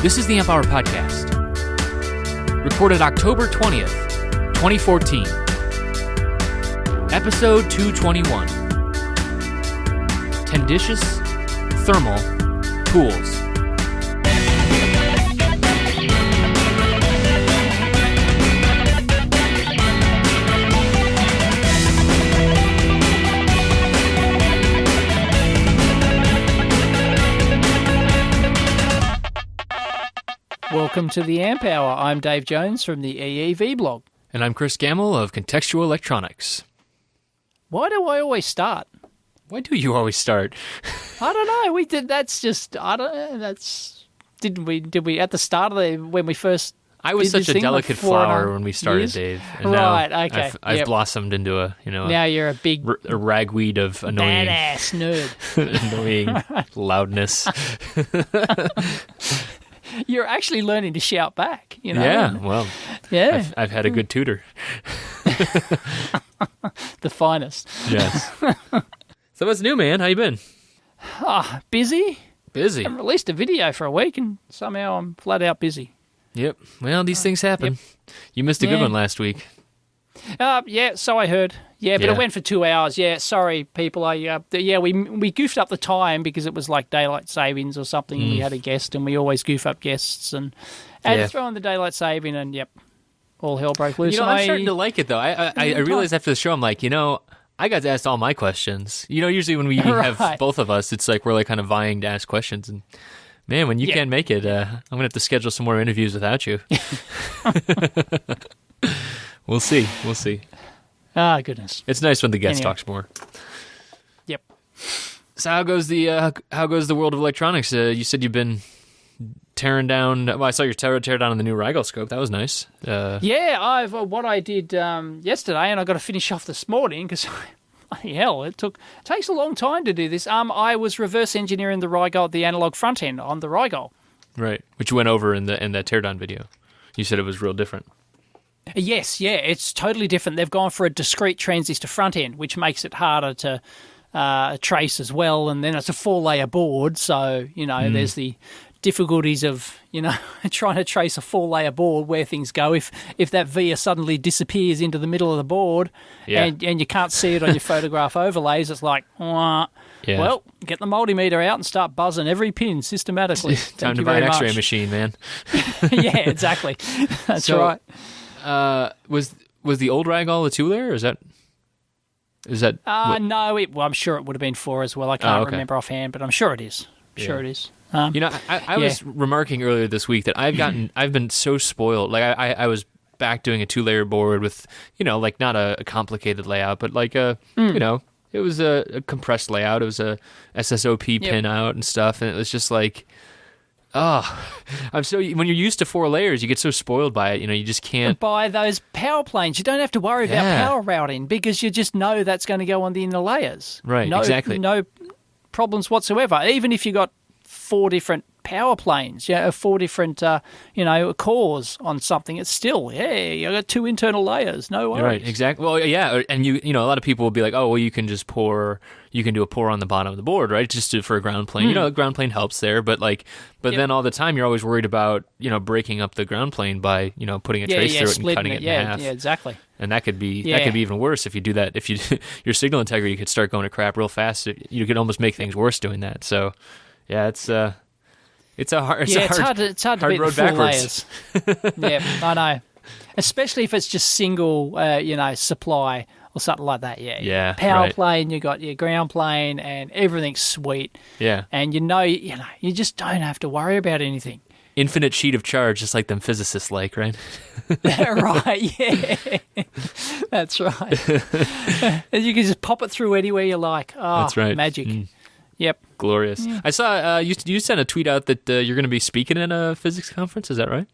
This is the Amp Hour Podcast, recorded October 20th, 2014, episode 221, Tendentious Thermal Tools. Welcome to the Amp Hour. I'm Dave Jones from the EEV blog. And I'm Chris Gamble of Contextual Electronics. Why do I always start? Why do you always start? I don't know. We did. That's just. I don't know. That's. Did we at the start of when we first? I was such a delicate flower when we started, years? Dave. And right. now Okay. I've blossomed into a now you're a big a ragweed of annoying, badass nerd. annoying loudness. You're actually learning to shout back. You know. Yeah. Well. Yeah. I've had a good tutor. The finest. Yes. So what's new, man? How you been? Busy. Busy. I haven't released a video for a week, and somehow I'm flat out busy. Yep. Well, these things happen. Yep. You missed a good one last week. Yeah, so I heard. Yeah, but it went for 2 hours. Yeah, sorry, people. We goofed up the time because it was like daylight savings or something. And we had a guest, and we always goof up guests, and had to throw in the daylight saving, and all hell broke loose. I'm starting to like it though. I realized after the show, I'm like, I got to ask all my questions. Usually when we have both of us, it's like we're like kind of vying to ask questions, and man, when you can't make it, I'm gonna have to schedule some more interviews without you. We'll see. Ah, goodness. It's nice when the guest talks more. Yep. So how goes the world of electronics? You said you've been tearing down. Well, I saw your tear down on the new Rigel scope. That was nice. I've what I did yesterday, and I got to finish off this morning because. Bloody hell, it takes a long time to do this. I was reverse engineering the Rigel, the analog front end on the Rigel. Right, which you went over in that teardown video. You said it was real different. Yes, it's totally different. They've gone for a discrete transistor front end, which makes it harder to trace as well. And then it's a 4-layer board, so there's the difficulties of trying to trace a 4-layer board where things go. If that via suddenly disappears into the middle of the board and you can't see it on your photograph overlays, it's like, well, get the multimeter out and start buzzing every pin systematically. Time to buy an X-ray machine, man. Yeah, exactly. That's right. Was the old Rigel a 2-layer? Or is that? No. I'm sure it would have been 4 as well. I can't remember offhand, but I'm sure it is. Sure it is. I was remarking earlier this week that I've been so spoiled. Like I was back doing a 2-layer board with, like not a complicated layout, but like it was a compressed layout. It was a SSOP pin out and stuff, and it was just like, when you're used to 4 layers, you get so spoiled by it. You just can't buy those power planes. You don't have to worry about power routing because you just know that's going to go on the inner layers. Right, exactly. No problems whatsoever. Even if you got 4 different power planes, 4 different cores on something, it's still you got 2 internal layers. No worries. Right, exactly. Well, yeah, and a lot of people will be like, oh, well, you can do a pour on the bottom of the board, right? Just for a ground plane. The ground plane helps there, but then all the time you're always worried about breaking up the ground plane by putting a trace through it and cutting it in half. Yeah, exactly. And that could be even worse if you do that. If you your signal integrity could start going to crap real fast. You could almost make things worse doing that. So. Yeah, it's hard to beat road the 4 backwards. layers. Yeah, I know. Especially if it's just single, supply or something like that. Yeah. Power plane, you got your ground plane, and everything's sweet. Yeah. And you just don't have to worry about anything. Infinite sheet of charge, just like them physicists like, right? Right. Yeah. That's right. And you can just pop it through anywhere you like. Oh, that's right. Magic. Yep. Glorious. Yeah. I saw you sent a tweet out that you're going to be speaking at a physics conference. Is that right?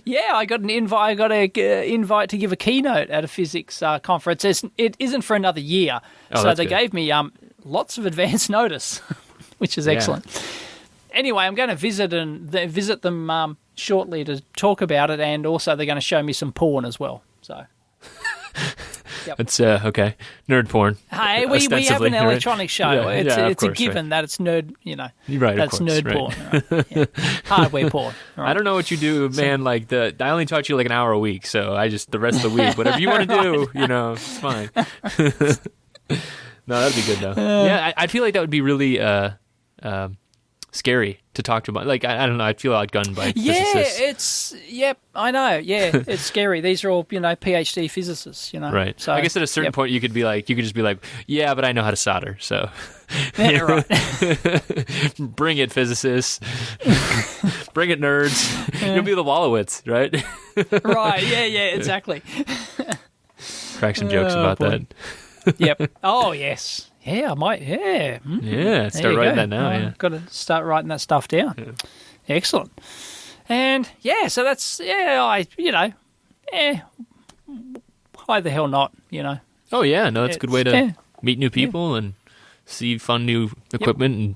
Yeah, I got an invite. I got an invite to give a keynote at a physics conference. It isn't for another year, so they gave me lots of advance notice, which is excellent. Anyway, I'm going to visit them shortly to talk about it, and also they're going to show me some porn as well. So. That's okay. Nerd porn. Hey, we have ostensibly, an electronic show. Yeah, It's of a given right. that it's nerd. Right, that's of course, nerd right. porn. Right? Yeah. Hardware porn. Right? I don't know what you do, man. Like I only taught you like an hour a week, so I just the rest of the week, whatever you want to do, it's fine. No, that'd be good though. Yeah, I feel like that would be really scary to talk to about. Like I don't know, I'd feel outgunned by physicists. I know. Yeah, it's scary. These are all PhD physicists. Right. So I guess at a certain point you could just be like, yeah, but I know how to solder, so. Yeah, right. Bring it, physicists. Bring it, nerds. You'll be the Wallowitz, right? Right. Yeah. Exactly. Crack some jokes about boy. that. Yep. Oh yes. Yeah, I might. Yeah. Yeah, start writing that now. Yeah. Got to start writing that stuff down. Yeah. Excellent. And so that's why the hell not? Oh yeah, no, that's a good way to meet new people and see fun new equipment and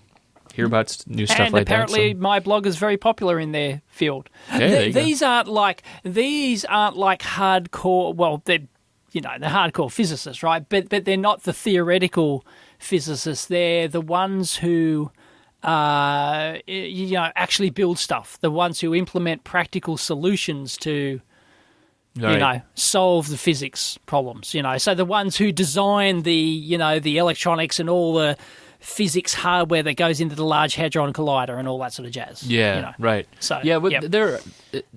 hear about new stuff and like that. And apparently, my blog is very popular in their field. These aren't like hardcore. Well, they're hardcore physicists, right? But they're not the theoretical physicists. They're the ones who actually build stuff. The ones who implement practical solutions to solve the physics problems. So the ones who design the electronics and all the physics hardware that goes into the Large Hadron Collider and all that sort of jazz. Yeah, right. So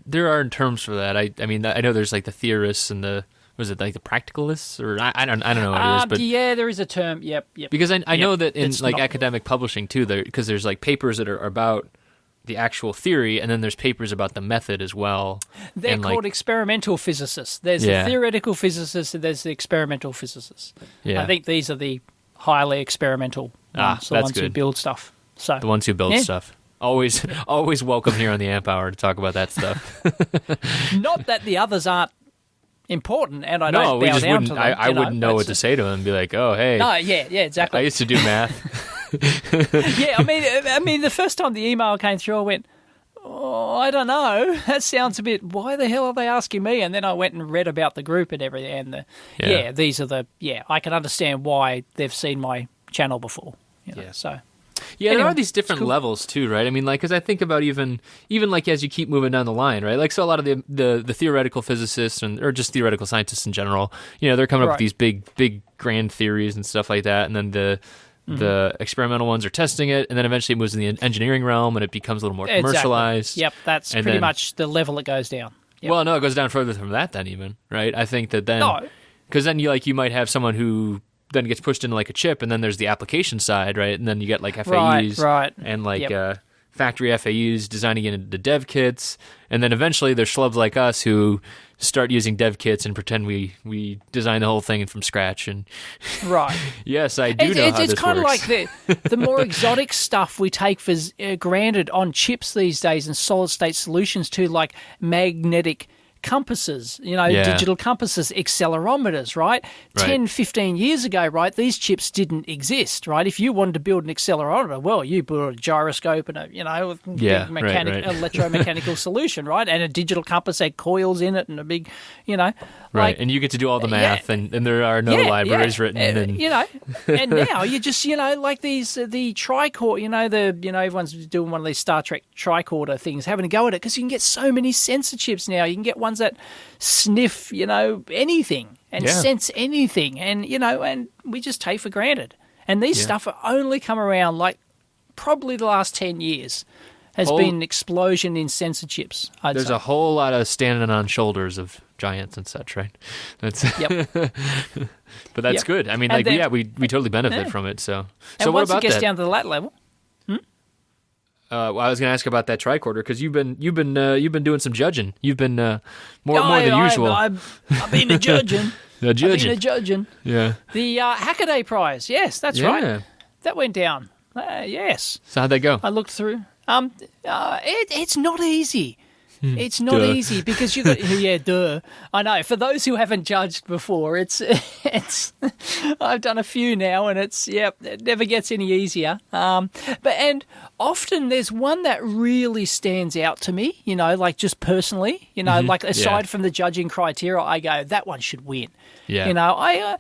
there are terms for that. I mean, I know there's like the theorists and the. Was it like the practicalists, or I don't know what it is, but there is a term. Yep. Because I know that in academic publishing too, because there's like papers that are about the actual theory, and then there's papers about the method as well. They're called experimental physicists. There's the theoretical physicists, and there's the experimental physicists. Yeah. I think these are the highly experimental ones, the ones who build stuff. So the ones who build stuff. Always welcome here on the Amp Hour to talk about that stuff. Not that the others aren't important, and I don't bow down to them. I wouldn't know what to say to them and be like, oh, hey. No, exactly. I used to do math. Yeah, I mean, the first time the email came through, I went, oh, I don't know. That sounds a bit, why the hell are they asking me? And then I went and read about the group and everything, and these are I can understand why they've seen my channel before. So... Yeah, anyway, there are these different levels too, right? I mean, like, because I think about even like as you keep moving down the line, right? Like, so a lot of the theoretical physicists or just theoretical scientists in general, they're coming up with these big grand theories and stuff like that, and then the experimental ones are testing it, and then eventually it moves in the engineering realm, and it becomes a little more commercialized. Yep, that's pretty much the level it goes down. Yep. Well, no, it goes doan further from that then even, right? I think that then... Because then you might have someone who... then gets pushed into like a chip, and then there's the application side, right? And then you get like FAUs and like factory FAUs designing it into dev kits, and then eventually there's schlubs like us who start using dev kits and pretend we design the whole thing from scratch. And yes, I do know how this it's kind works. of like the more exotic stuff we take for granted on chips these days, and solid state solutions too, like magnetic compasses, digital compasses, accelerometers, right? 10, 15 years ago, right, these chips didn't exist, right? If you wanted to build an accelerometer, well, you built a gyroscope and electromechanical solution, right? And a digital compass had coils in it and a big, Right, and you get to do all the math, and there are no libraries written. And now you just, like these, the tricorder, everyone's doing one of these Star Trek tricorder things, having a go at it, because you can get so many sensor chips now. You can get ones that sniff, anything and sense anything, and, and we just take for granted. And these stuff have only come around, like, probably the last 10 years. Has been an explosion in sensor chips. There's a whole lot of standing on shoulders of giants and such, right? That's but that's good. I mean, like, we totally benefit from it. So and what once about it gets that? down to that level? Well, I was going to ask about that tricorder, because you've been doing some judging. You've been more than usual. I've been a judging. I've been a judging. Yeah. The Hackaday Prize. Yes, that's right. That went down. Yes. So how'd that go? I looked through. It's not easy. It's not Duh. easy because you got duh. I know. For those who haven't judged before, it's I've done a few now, and it never gets any easier. And often there's one that really stands out to me. Like just personally, like aside from the judging criteria, I go that one should win. Yeah. I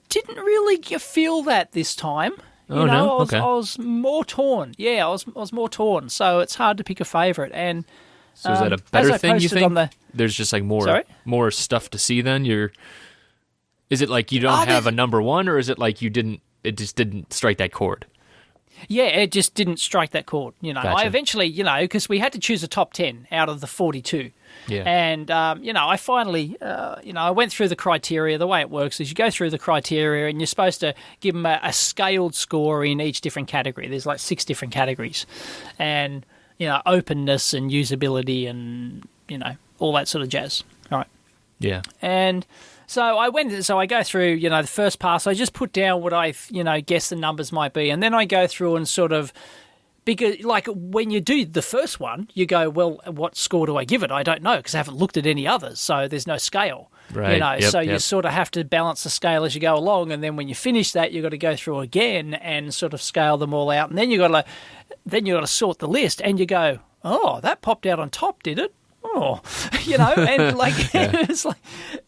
didn't really feel that this time. Oh, no? Okay. I was more torn. Yeah, I was more torn. So it's hard to pick a favourite. And so is that a better thing, you think? There's just like Sorry? more stuff to see then? Is it like you don't have a number one, or is it like it just didn't strike that chord? Yeah, it just didn't strike that chord. Gotcha. I eventually, because we had to choose a top 10 out of the 42. Yeah. And, I finally, I went through the criteria. The way it works is you go through the criteria and you're supposed to give them a scaled score in each different category. There's like 6 different categories. And, openness and usability and, all that sort of jazz. All right. Yeah. And so I go through, the first pass, I just put down what I, guess the numbers might be. And then I go through and sort of, because like when you do the first one, you go, well, what score do I give it? I don't know because I haven't looked at any others. So there's no scale, right. You sort of have to balance the scale as you go along. And then when you finish that, you've got to go through again and sort of scale them all out. And then you've got to sort the list and you go, oh, that popped out on top, did it? Oh, and like, it's like,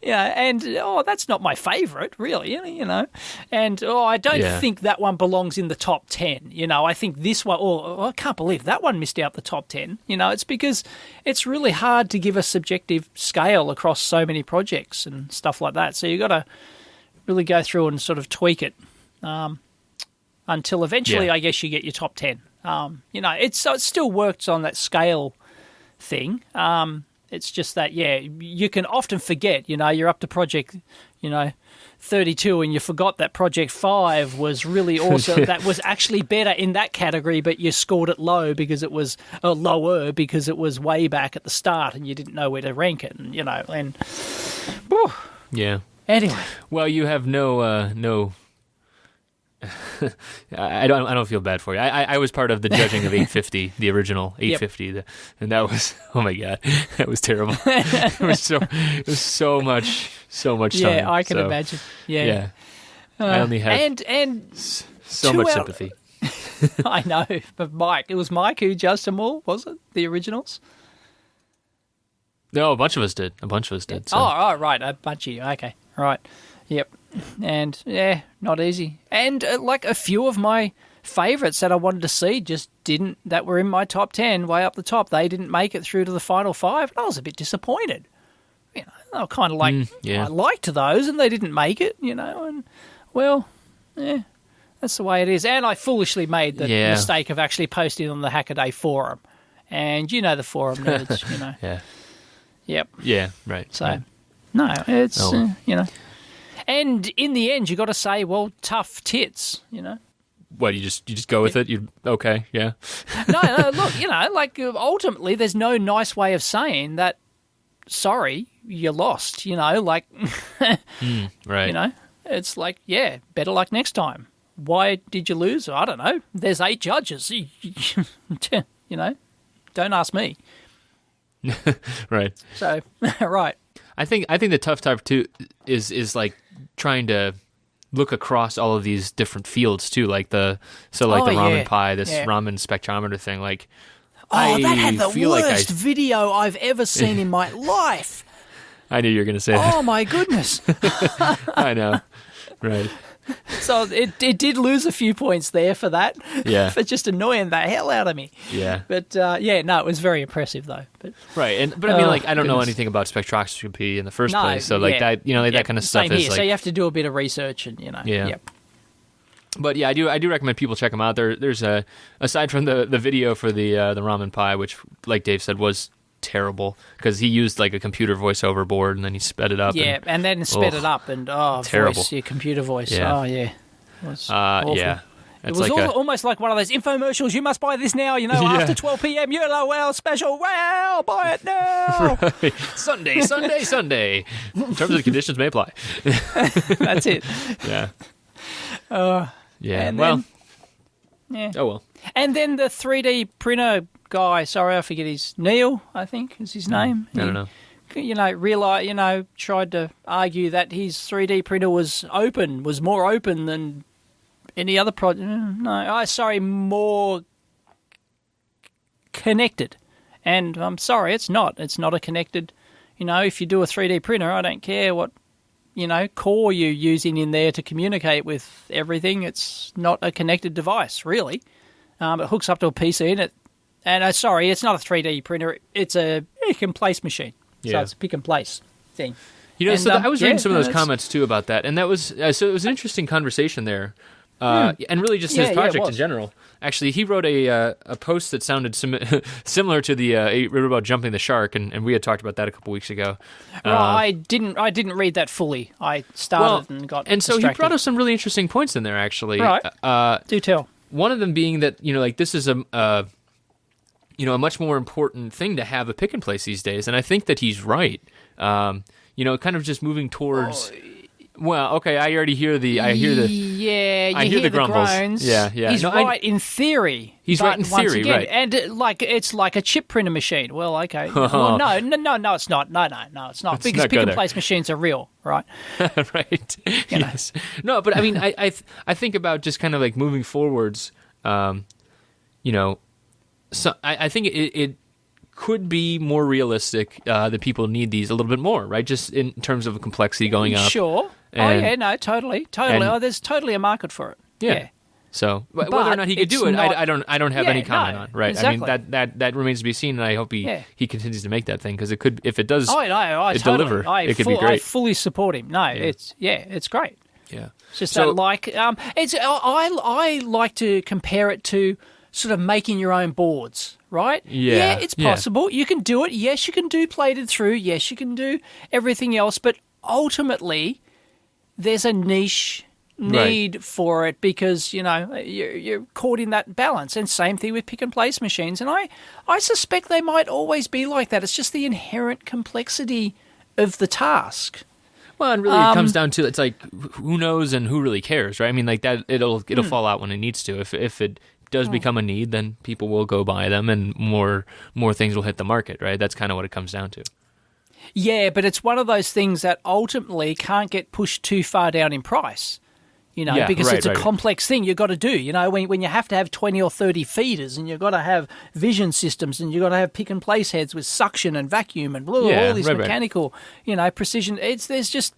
and that's not my favourite, really, and I don't think that one belongs in the top 10, I think this one, I can't believe that one missed out the top 10, it's because it's really hard to give a subjective scale across so many projects and stuff like that, so you've got to really go through and sort of tweak it until eventually, I guess, you get your top 10. It still works on that scale thing. It's just that, you can often forget, you're up to project, 32 and you forgot that project 5 was really awesome. That was actually better in that category, but you scored it lower because it was way back at the start and you didn't know where to rank it, and whew. Yeah. Anyway. Well, you have no I don't feel bad for you. I was part of the judging of 850, the original 850, and that was, oh my god, that was terrible. It was so much time. Yeah, I can imagine. Yeah. I only have so much sympathy. I know, but it was Mike who judged them all, was it? The originals? No, a bunch of us did. So. Oh, right, a bunch of you. Okay, right. Yep. And, not easy. And, like, a few of my favourites that I wanted to see that were in my top 10, way up the top, they didn't make it through to the final 5. And I was a bit disappointed. They were kind of like, I liked those, and they didn't make it, and, well, that's the way it is. And I foolishly made the mistake of actually posting on the Hackaday forum. And the forum nerds, Yeah. Yep. Yeah, right. So, no, it's, And in the end, you got to say, well, tough tits, What, you just go with it? Okay, yeah. No, look, ultimately, there's no nice way of saying that, sorry, you lost, right. It's like, better luck next time. Why did you lose? I don't know. There's 8 judges. Don't ask me. Right. So, right. I think the tough type too is like trying to look across all of these different fields too, like the ramen pie, this ramen spectrometer thing. Like, that had the worst video I've ever seen in my life. I knew you were going to say that. Oh my goodness! I know, right? So it did lose a few points there for that. Yeah. For just annoying the hell out of me. Yeah. But, it was very impressive, though. But, right. But I mean, I don't know anything about spectroscopy in the first place. So, that, that kind of stuff same is here. like... So you have to do a bit of research and, Yeah. Yep. But, I do recommend people check them out. There's aside from the video for the ramen pie, which, like Dave said, was terrible because he used like a computer voiceover board and then he sped it up. Yeah, and then sped it up and terrible. Voice, your computer voice. Yeah. Oh yeah, it was awful. Yeah. It was almost like one of those infomercials. You must buy this now. After 12 p.m. ULOL special. Wow, buy it now. Right. Sunday. Terms and conditions may apply. That's it. Yeah. Yeah. Oh well. And then the 3D printer guy, sorry, I forget Neil, I think is his name. I don't know. Tried to argue that his 3D printer was more open than any other project. More connected. And I'm sorry, it's not. It's not a connected. If you do a 3D printer, I don't care what core you're using in there to communicate with everything. It's not a connected device, really. It hooks up to a PC sorry, it's not a 3D printer. It's a pick and place machine. Yeah. So it's a pick and place thing. I was reading some of those comments too about that, and that was so it was an interesting conversation there, and really just his project in general. Actually, he wrote a post that sounded similar to the he wrote about jumping the shark, and we had talked about that a couple weeks ago. I didn't read that fully. I started and got and so distracted. He brought up some really interesting points in there. Actually, right? Do tell. One of them being that this is a much more important thing to have a pick and place these days, and I think that he's right. Kind of just moving towards. Well, okay, I already hear the. I hear the grumbles. Groans. Yeah. He's right in theory. He's right in theory, again, right? And it's like a chip printer machine. Well, okay. Well, no, it's not. No, it's not. Because pick and place machines are real, right? Right. Yes. No, but I mean, I think about just kind of like moving forwards. So I think it could be more realistic that people need these a little bit more, right? Just in terms of complexity going up. Sure. Totally. There's totally a market for it. Yeah. So whether or not he could do it, I don't have any comment on. Right. Exactly. I mean that remains to be seen, and I hope he continues to make that thing, because it could, if it does, deliver, it could be great. I fully support him. No, it's great. Yeah. It's just I like to compare it to sort of making your own boards, right? Yeah. It's possible. You can do it. Yes, you can do plated through. Yes, you can do everything else. But ultimately, there's a niche need for it, because, you're caught in that balance. And same thing with pick and place machines. And I suspect they might always be like that. It's just the inherent complexity of the task. Well, and really it comes down to, it's like, who knows and who really cares, right? I mean, like that, it'll fall out when it needs to. If it does become a need, then people will go buy them, and more things will hit the market, right? That's kind of what it comes down to. Yeah, but it's one of those things that ultimately can't get pushed too far down in price, because it's a complex thing you've got to do. When you have to have 20 or 30 feeders, and you've got to have vision systems, and you've got to have pick and place heads with suction and vacuum and all this mechanical, precision. There's just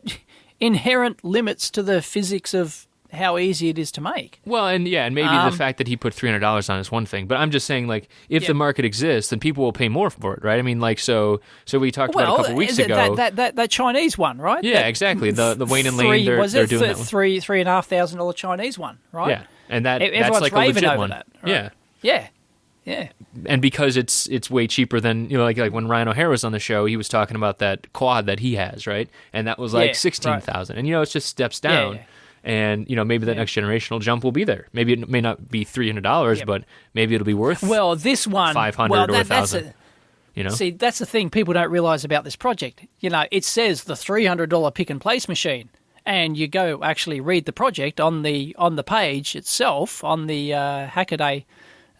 inherent limits to the physics of how easy it is to make. Well, and maybe the fact that he put $300 on is one thing, but I'm just saying, like, if the market exists, then people will pay more for it, right? I mean, like, so we talked about a couple weeks ago. That Chinese one, right? Yeah, exactly. The Wayne and Lane, they're doing that one. $3,500 Chinese one, right? Yeah, and that's everyone's like a raving legit over one. That, right? Yeah. And because it's way cheaper than, like when Ryan O'Hare was on the show, he was talking about that quad that he has, right? And that was like $16,000, right. And it's just steps down. Yeah. And, maybe that next generational jump will be there. Maybe it may not be $300, but maybe it'll be worth this one, $500 or $1,000. See, that's the thing people don't realise about this project. It says the $300 pick and place machine, and you go actually read the project on the page itself, on the Hackaday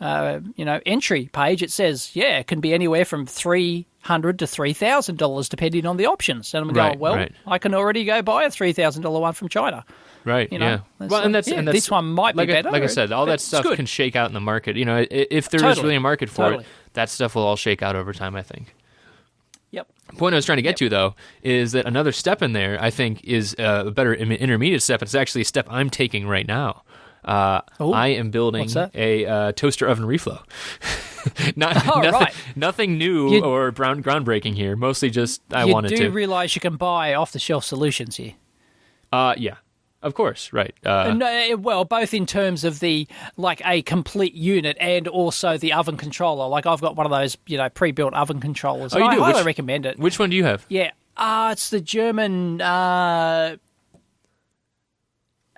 entry page. It says, it can be anywhere from $300 to $3,000 depending on the options. And I'm going, I can already go buy a $3,000 one from China. Right. Yeah. Well, and that's this one might be better. Like I said, all that stuff can shake out in the market. If there is really a market for it, that stuff will all shake out over time, I think. Yep. The point I was trying to get to, though, is that another step in there, I think, is a better intermediate step. It's actually a step I'm taking right now. I am building a toaster oven reflow. Nothing new or groundbreaking here. Mostly just I wanted to. You do realise you can buy off-the-shelf solutions here. Yeah. Of course, right. Well, both in terms of a complete unit and also the oven controller. Like, I've got one of those, pre-built oven controllers. Oh, you do? I highly recommend it. Which one do you have? Yeah. It's the German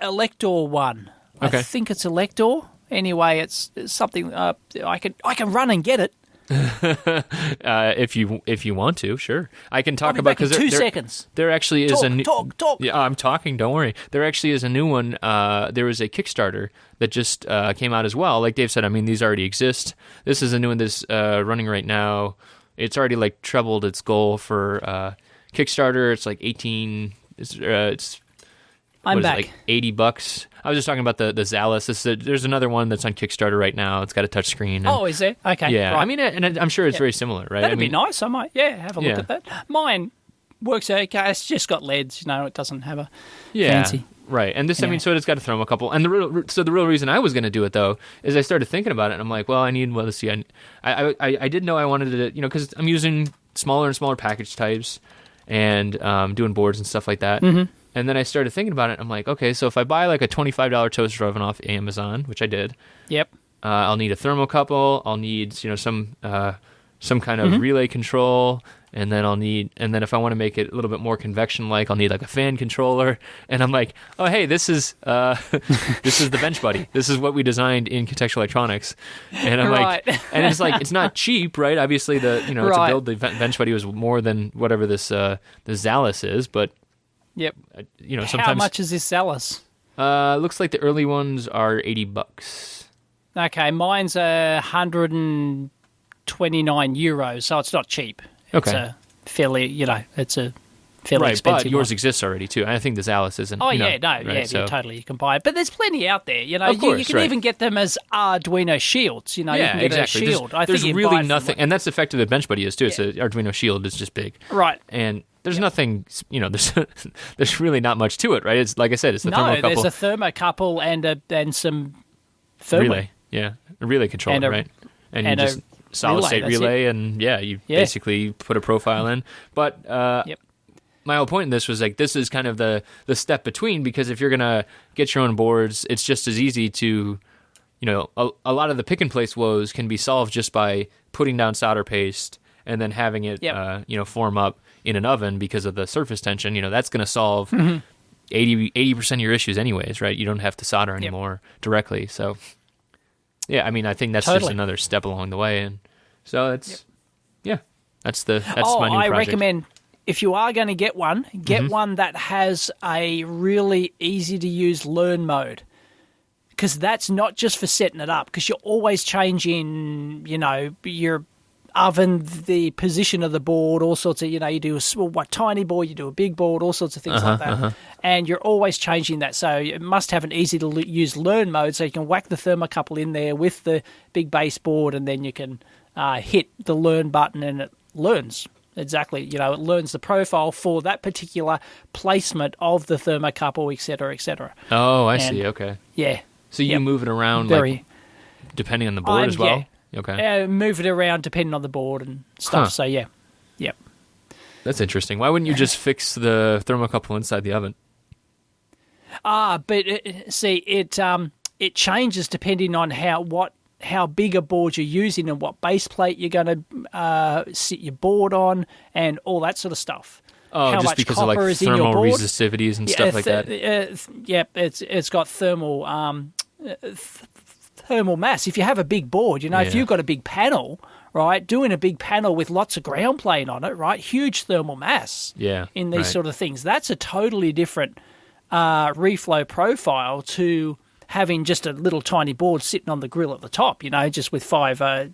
Elector one. Okay. I think it's Elector. Anyway, it's something I can run and get it. If you want to, sure. I can talk I'll be about back in because 2 seconds. There actually is a new Talk. Yeah, I'm talking. Don't worry. There actually is a new one. There was a Kickstarter that just came out as well. Like Dave said, I mean, these already exist. This is a new one that's running right now. It's already like trebled its goal for Kickstarter. It's like 18. It's I'm back. Like $80. I was just talking about the Zalus. There's another one that's on Kickstarter right now. It's got a touch screen. Oh, is there? Okay. Yeah. Right. I mean, and I'm sure it's very similar, right? That'd be nice. I might, have a look Yeah. at that. Mine works okay. It's just got LEDs. It doesn't have a fancy. Right. And this, I mean, so it's got to throw them a couple. And the real reason I was going to do it though is I started thinking about it, and I'm like, well, let's see. I did know I wanted to, because I'm using smaller and smaller package types and doing boards and stuff like that. Mm-hmm. And then I started thinking about it. I'm like, okay, so if I buy like a $25 toaster oven off Amazon, which I did, Yep. I'll need a thermocouple. I'll need some kind of relay control, and then if I want to make it a little bit more convection-like, I'll need like a fan controller. And I'm like, oh hey, this is the Bench Buddy. This is what we designed in Contextual Electronics. And I'm like, and it's like it's not cheap, right? Obviously to build the Bench Buddy was more than whatever this Zalus is, but. Yep. Sometimes. How much is this Zalus? Looks like the early ones are $80. Okay, mine's €129, so it's not cheap. Okay. It's a fairly, it's a fairly expensive. But yours one. exists already too. And I think the Zalus isn't. Oh totally. You can buy it, but there's plenty out there. You can even get them as Arduino shields. You can get exactly. a shield. There's really nothing, and that's effectively the Bench Buddy is too. It's an Arduino shield. It's just big, right? And there's nothing, there's really not much to it, right? It's like I said, it's the thermocouple. There's a thermocouple and some thermal. Relay, a relay controller, right? And you just solid state relay, and you basically put a profile in. But my whole point in this was like this is kind of the step between, because if you're gonna get your own boards, it's just as easy to, a lot of the pick and place woes can be solved just by putting down solder paste and then having it, form up in an oven because of the surface tension. That's going to solve 80% of your issues anyways, right? You don't have to solder anymore directly. So, yeah, I mean, I think that's just another step along the way. And so that's my new project. I recommend, if you are going to get one, one that has a really easy to use learn mode. Because that's not just for setting it up, because you're always changing, your oven, the position of the board, all sorts of, you do a tiny board, you do a big board, all sorts of things like that. And you're always changing that. So it must have an easy to use learn mode, so you can whack the thermocouple in there with the big base board, and then you can hit the learn button and it learns. Exactly. It learns the profile for that particular placement of the thermocouple, et cetera, et cetera. Oh, I see. Okay. Yeah. So you move it around depending on the board as well? Yeah. Okay. Move it around depending on the board and stuff. So yep. That's interesting. Why wouldn't you just fix the thermocouple inside the oven? But it changes depending on how big a board you're using and what base plate you're going to sit your board on and all that sort of stuff. Oh, how just much because of copper like is in your thermal board. resistivities and stuff like that. It's got thermal thermal mass. If you have a big board, if you've got a big panel, right, doing a big panel with lots of ground plane on it, right, huge thermal mass in these sort of things. That's a totally different reflow profile to having just a little tiny board sitting on the grill at the top, just with 5,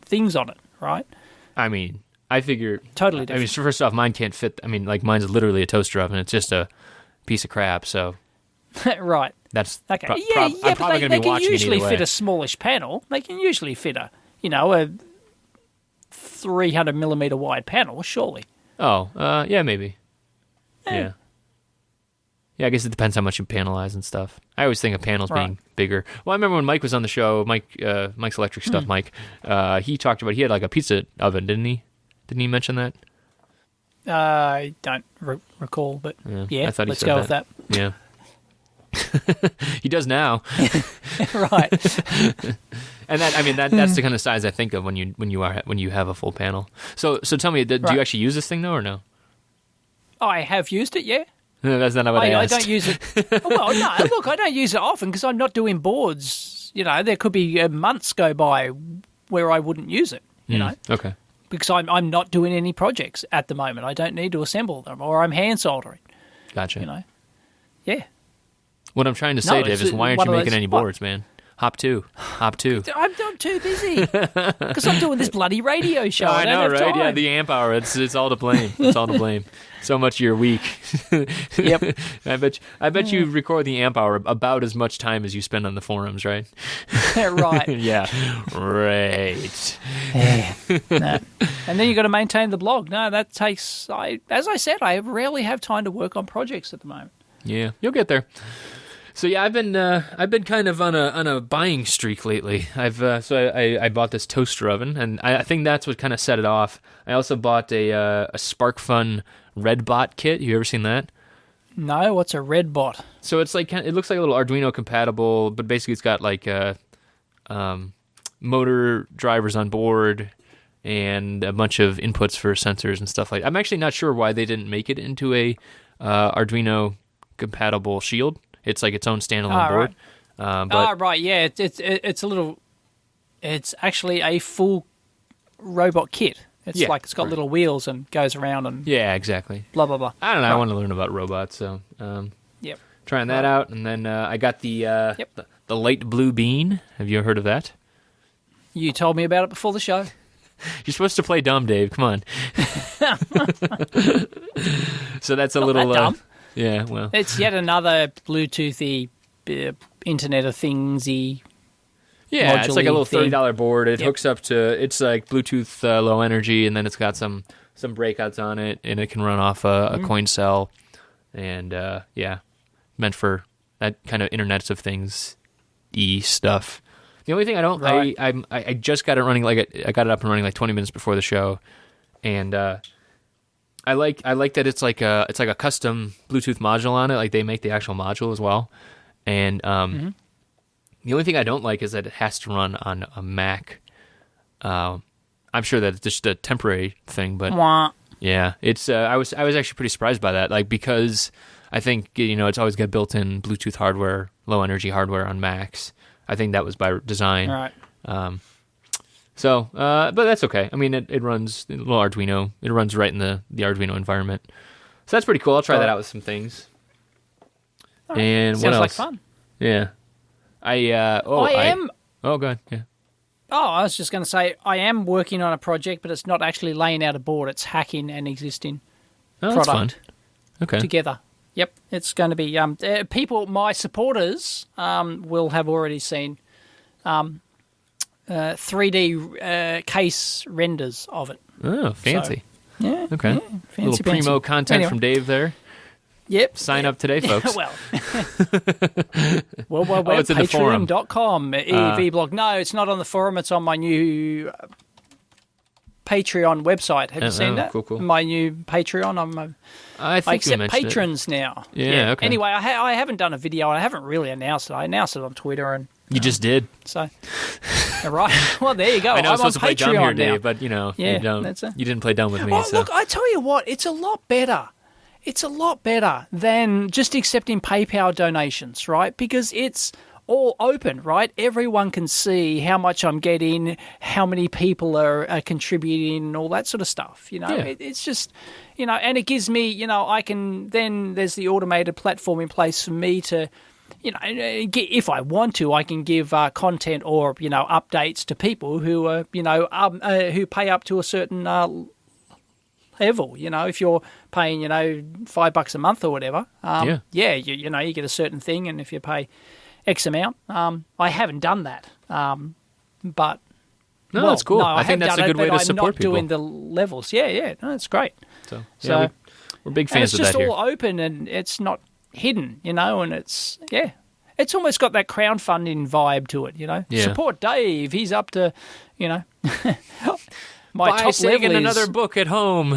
things on it, right? I mean, I figure... Totally different. I mean, so first off, mine can't fit... I mean, like, mine's literally a toaster oven. It's just a piece of crap, so... Right. That's okay. I'm probably going to be watching it either way. They can usually fit a smallish panel. They can usually fit a 300 millimeter wide panel, surely. Oh, yeah, maybe. Yeah. Yeah, I guess it depends how much you panelize and stuff. I always think of panels being bigger. Well, I remember when Mike was on the show, Mike's Electric Stuff, Mike, he talked about, he had like a pizza oven, didn't he? Didn't he mention that? I don't recall, but I thought let's go with that. Yeah. He does now. Right. And that's the kind of size I think of when you have a full panel. So tell me, do you actually use this thing though, or no? I have used it, yeah. No, that's not what I asked. I don't use it. Well, no, look, I don't use it often because I'm not doing boards. There could be months go by where I wouldn't use it. you know. Okay. Because I'm not doing any projects at the moment. I don't need to assemble them, or I'm hand soldering. Gotcha. You know. Yeah. What I'm trying to say, Dave, is why aren't you making any boards, man? Hop 2. I'm too busy because I'm doing this bloody radio show. I know, don't have right? time. Yeah, the amp hour. It's all to blame. It's all to blame. So much of your week. Yep. I bet you record the amp hour about as much time as you spend on the forums, right? Right. Yeah. Right. Yeah. No. And then you got to maintain the blog. No, that takes. As I said, I rarely have time to work on projects at the moment. Yeah, you'll get there. So yeah, I've been kind of on a buying streak lately. I bought this toaster oven, and I think that's what kind of set it off. I also bought a SparkFun Redbot kit. You ever seen that? No, what's a Redbot? So it's like it looks like a little Arduino compatible, but basically it's got like motor drivers on board and a bunch of inputs for sensors and stuff like that. I'm actually not sure why they didn't make it into a Arduino compatible shield. It's like its own standalone board. But right, yeah, it's a little. It's actually a full robot kit. It's like it's got little wheels and goes around and yeah, exactly. Blah blah blah. I don't know. I want to learn about robots, so yep. Trying that out, and then I got the light blue bean. Have you heard of that? You told me about it before the show. You're supposed to play dumb, Dave. Come on. So that's a little that dumb. Yeah, well, it's yet another Bluetoothy, Internet of Thingsy. Yeah, it's like a little $30 board. It Yep. hooks up to. It's like Bluetooth low energy, and then it's got some breakouts on it, and it can run off a coin cell, and meant for that kind of Internet of Things stuff. The only thing I don't, Right. I just got it running I got it up and running like 20 minutes before the show, and I like that it's like a custom Bluetooth module on it. Like they make the actual module as well, and the only thing I don't like is that it has to run on a Mac. I'm sure that it's just a temporary thing, but yeah, it's. I was actually pretty surprised by that, like because I think it's always got built-in Bluetooth hardware, low energy hardware on Macs. I think that was by design. Right. But that's okay. I mean, it runs a little Arduino. It runs right in the Arduino environment. So that's pretty cool. I'll try that out with some things. Right. And Sounds what else? like fun. Yeah. I am. Oh, go ahead. Yeah. Oh, I was just going to say I am working on a project, but it's not actually laying out a board. It's hacking an existing That's product fun. Okay. together. Yep, it's going to be people. My supporters will have already seen 3D case renders of it. Oh, fancy. So, yeah. Okay. Yeah, a little primo content from Dave there. Yep. Sign up today, folks. Well, it's in the forum. Patreon.com, EV blog. No, it's not on the forum. It's on my new Patreon website. Have you seen that? Cool. My new Patreon. I think accept patrons now. Yeah, okay. Anyway, I haven't done a video. I haven't really announced it. I announced it on Twitter. And you just did. So, right. Well, there you go. I know I'm I'm supposed to play dumb here, now. Dave, but you didn't play dumb with me. Oh, so. look, I tell you what, it's a lot better. It's a lot better than just accepting PayPal donations, right? Because it's all open, right? Everyone can see how much I'm getting, how many people are contributing, and all that sort of stuff. It's just, and it gives me, I can then there's the automated platform in place for me to, if I want to, I can give content or updates to people who are, who pay up to a certain level. If you're paying $5 a month or whatever, you get a certain thing, and if you pay X amount, I haven't done that, but that's cool. No, I think that's a good way to support people. I'm not doing the levels. Yeah, no, that's great. So we're big and fans of that it's just here. all open and it's not hidden, and it's almost got that crowdfunding vibe to it. Support Dave. He's up to, my Buy, top save, level and is another book at home.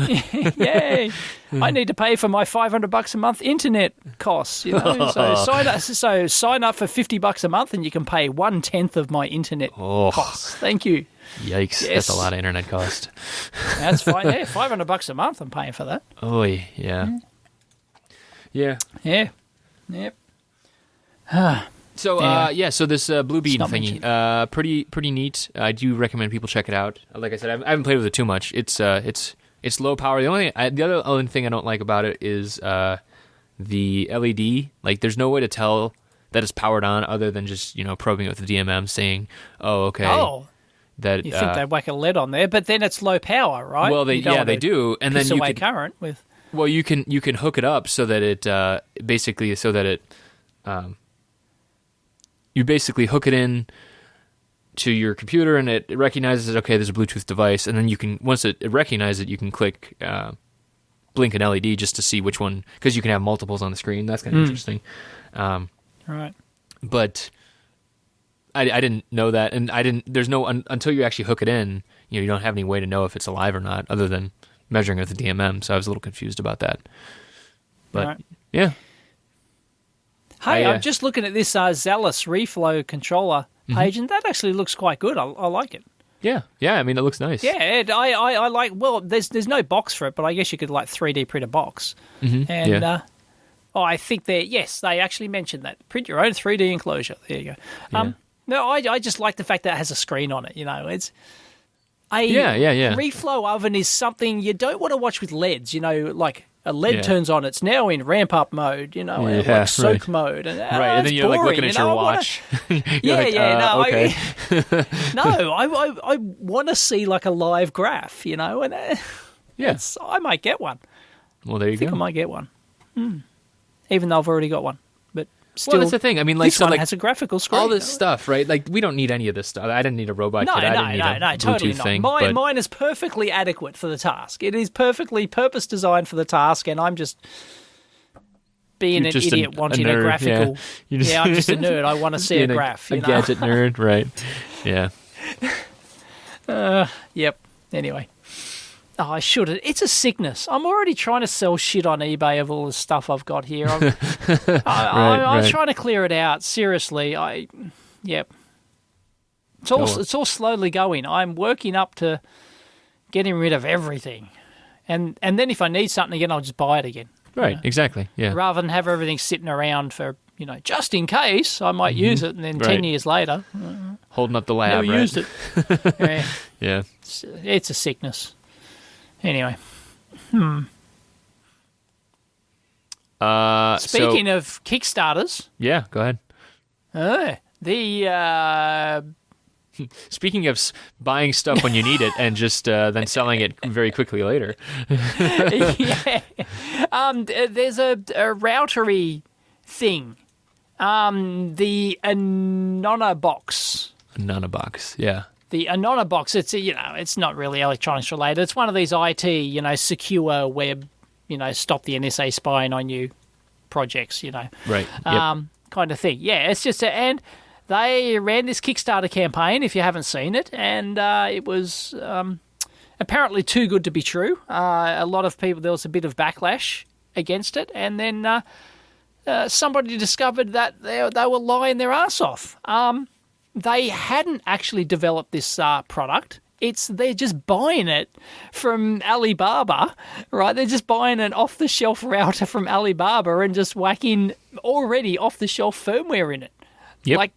Yay! I need to pay for my $500 a month internet costs. So sign up for $50 a month, and you can pay 1/10 of my internet costs. Thank you. Yikes! Yes. That's a lot of internet cost. That's fine. Yeah, $500 a month. I'm paying for that. Oh yeah. Yeah. Yep. So Anyway. so this Blue Bean Not thingy, pretty neat. I do recommend people check it out. Like I said, I haven't played with it too much. It's low power. The other thing I don't like about it is the LED. Like, there's no way to tell that it's powered on other than just probing it with the DMM, saying, "Oh, okay." Oh. That You think they'd whack a LED on there, but then it's low power, right? Well, they do, and then you away can current with. Well, you can hook it up so that it basically you basically hook it in to your computer, and it recognizes that, okay, there's a Bluetooth device, and then you can, once it recognizes it, you can click blink an LED just to see which one, because you can have multiples on the screen. That's kind of interesting. Right. But I didn't know that, and there's no until you actually hook it in, you don't have any way to know if it's alive or not, other than measuring it with the DMM. So I was a little confused about that. But right. yeah. Hey, I'm just looking at this Zealous reflow controller page, and that actually looks quite good. I like it. Yeah. I mean, it looks nice. Yeah, I like. Well, there's no box for it, but I guess you could 3D print a box. Mm-hmm. And I think they actually mentioned that. Print your own 3D enclosure. There you go. No, I just like the fact that it has a screen on it. It's a reflow oven is something you don't want to watch with LEDs. Like a LED turns on, it's now in ramp up mode. Like soak mode, and and then you're boring, looking at your watch. Okay. I want to see a live graph. And I might get one. Well, there you go. I think I might get one, even though I've already got one. But still, well, that's the thing. I mean, this one has a graphical screen. All this stuff, right? Like, we don't need any of this stuff. I didn't need a robot kit. I didn't need a Bluetooth totally thing. Not. Mine is perfectly adequate for the task. It is perfectly purpose designed for the task, and I'm just being an idiot wanting a graphical. Yeah. I'm just a nerd. I want to see a graph. A gadget nerd, right? Yeah. Yep. Anyway. Oh, I should. It's a sickness. I'm already trying to sell shit on eBay of all the stuff I've got here. I'm trying to clear it out. Seriously, Yep. It's all slowly going. I'm working up to getting rid of everything, and then if I need something again, I'll just buy it again. Right. Exactly. Yeah. Rather than have everything sitting around for just in case I might use it, and then 10 years later, holding up the lab. Never used it. Yeah. It's a sickness. Anyway. Speaking of Kickstarters. Yeah, go ahead. Speaking of buying stuff when you need it and just then selling it very quickly later. Yeah. There's a routery thing. The Anona box. Anona-box, yeah. The Anona box, it's not really electronics related. It's one of these IT, secure web, stop the NSA spying on you projects, Right. Yep. Kind of thing. Yeah, it's just and they ran this Kickstarter campaign, if you haven't seen it, and it was apparently too good to be true. A lot of people, there was a bit of backlash against it, and then somebody discovered that they were lying their ass off. They hadn't actually developed this product. They're just buying it from Alibaba, right? They're just buying an off-the-shelf router from Alibaba and just whacking already off-the-shelf firmware in it. Yep.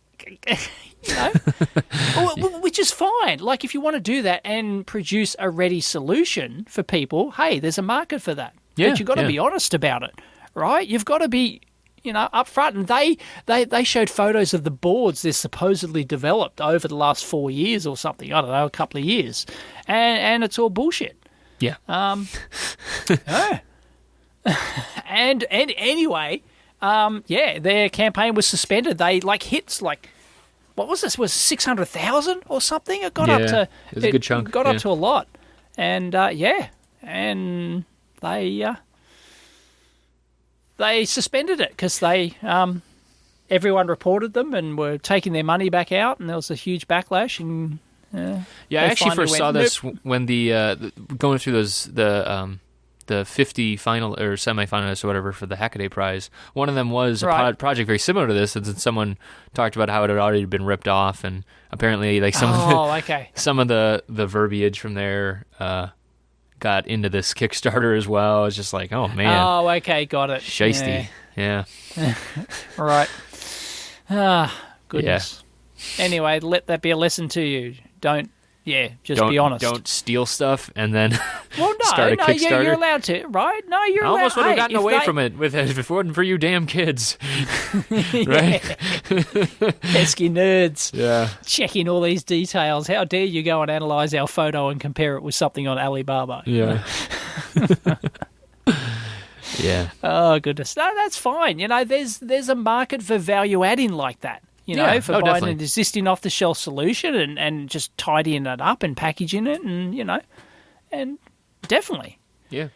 Which is fine. Like, if you want to do that and produce a ready solution for people, hey, there's a market for that. Yeah, but you've got to be honest about it, right? You've got to be up front. And they showed photos of the boards they're supposedly developed over the last 4 years or something. I don't know, a couple of years. And it's all bullshit. Yeah. And anyway, their campaign was suspended. They hits what was this? Was 600,000 or something? It got up to it was a good chunk. Got up to a lot. And and they suspended it because everyone reported them and were taking their money back out, and there was a huge backlash. And I actually first saw this when the going through the 50 final or semifinalists or whatever for the Hackaday Prize. One of them was a project very similar to this, and someone talked about how it had already been ripped off, and apparently some of the verbiage from there got into this Kickstarter as well. It's just like, oh man. Oh, okay, got it. Shiesty. Yeah. Right. Goodness. Anyway, let that be a lesson to you. Don't be honest. Don't steal stuff and then start a Kickstarter. You're allowed to, right? No, you're I allowed. almost would have gotten away from it if it wasn't for you damn kids. Right? Pesky nerds. Yeah. Checking all these details. How dare you go and analyse our photo and compare it with something on Alibaba? Yeah. Yeah. Oh, goodness. No, that's fine. There's a market for value adding like that. For buying definitely. an existing off-the-shelf solution and just tidying it up and packaging it and definitely. Yeah.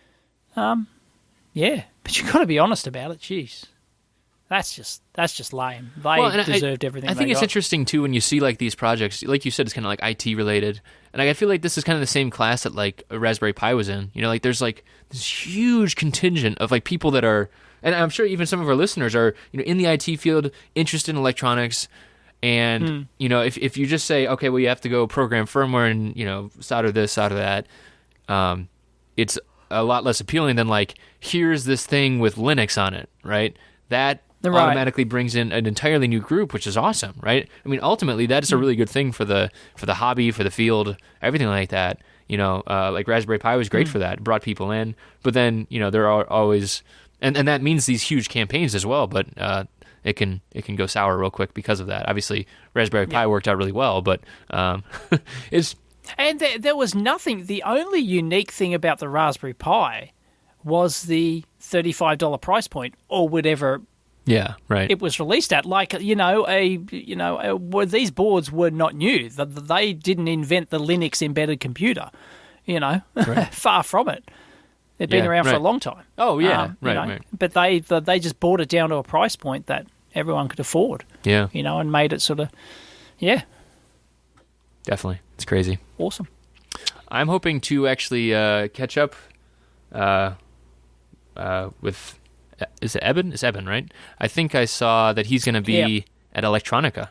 Yeah, but you've got to be honest about it. Jeez. That's just lame. They deserved everything. I think it's interesting too when you see like these projects, like you said, it's kind of like IT related, and I feel like this is kind of the same class that like a Raspberry Pi was in. Like there's like this huge contingent of like people that are, and I'm sure even some of our listeners are, in the IT field, interested in electronics, and if you just say, okay, well you have to go program firmware and solder this, solder that, it's a lot less appealing than like here's this thing with Linux on it, right? That automatically brings in an entirely new group, which is awesome, right? I mean, ultimately, that is a really good thing for the hobby, for the field, everything like that. Like Raspberry Pi was great for that; it brought people in. But then, there are always, and that means these huge campaigns as well. But it can go sour real quick because of that. Obviously, Raspberry Pi worked out really well, but it's. And there was nothing. The only unique thing about the Raspberry Pi was the $35 price point, or whatever. Yeah, right. It was released at, like, these boards were not new. They didn't invent the Linux embedded computer. Right. Far from it. They've been around for a long time. Oh yeah, right. But they just brought it down to a price point that everyone could afford. Yeah. And made it sort of, definitely, it's crazy. Awesome. I'm hoping to actually catch up with. Is it Eben? It's Eben, right? I think I saw that he's going to be at Electronica,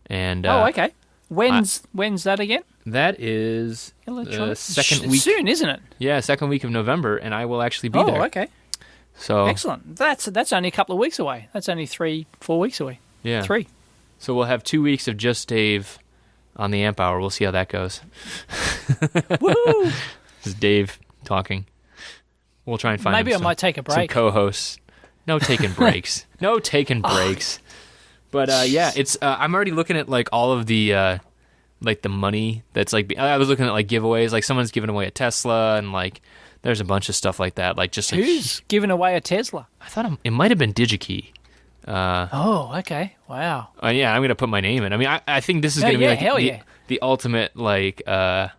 and okay. When's that again? That is the second week. Soon, isn't it? Yeah, second week of November, and I will actually be there. Oh, okay. So excellent. That's only a couple of weeks away. That's only 3-4 weeks away. Yeah, 3. So we'll have 2 weeks of just Dave on the Amp Hour. We'll see how that goes. Woohoo! This is Dave talking. We'll try and find maybe I might take a break. Some co-hosts. No taking breaks. No taking breaks. But it's. I'm already looking at like all of the like the money that's like. I was looking at like giveaways. Like someone's giving away a Tesla, and like there's a bunch of stuff like that. Like just like, who's giving away a Tesla? I thought it might have been DigiKey. Okay. Wow. Yeah, I'm gonna put my name in. I mean, I think this is gonna be like the ultimate like put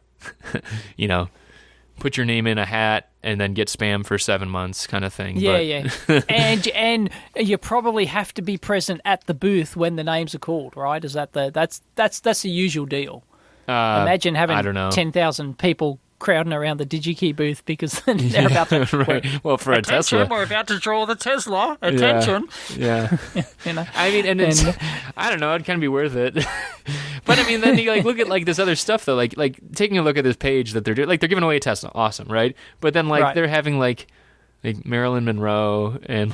your name in a hat and then get spam for 7 months kind of thing. Yeah. and you probably have to be present at the booth when the names are called, right? Is that that's the usual deal? Imagine having 10,000 people crowding around the DigiKey booth because they're about to. Right. Well, for a Tesla, we're about to draw the Tesla. Attention. Yeah. I mean, and it's. I don't know. It'd kind of be worth it. But I mean, then you like look at like this other stuff though, like taking a look at this page that they're doing, like they're giving away a Tesla, awesome, right? But then like they're having like Marilyn Monroe and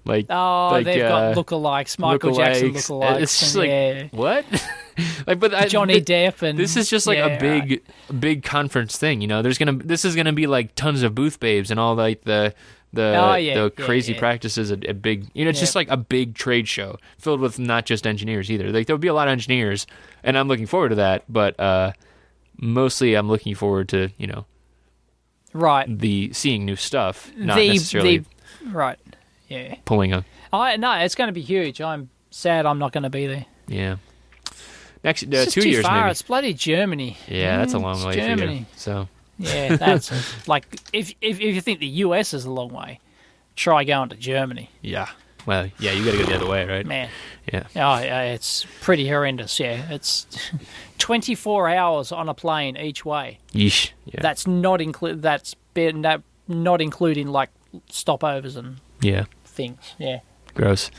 they've got lookalikes, Michael Jackson lookalikes. It's just like what? Johnny Depp, and this is just like a big conference thing, This is gonna be like tons of booth babes and all like the crazy practices at big, it's just like a big trade show filled with not just engineers either. Like there'll be a lot of engineers, and I'm looking forward to that. But mostly, I'm looking forward to the seeing new stuff, not necessarily pulling a. No, it's going to be huge. I'm sad I'm not going to be there. Yeah. Next 2 it's years, too far. maybe. It's bloody Germany. Yeah, that's a long way Germany. for you. So. Yeah, that's like if you think the US is a long way, try going to Germany. Yeah. Well, yeah, you got to go the other way, right? Man. Yeah. Oh, it's pretty horrendous. Yeah, it's 24 hours on a plane each way. Yeesh. Yeah. That's not including like stopovers and things. Yeah. Gross.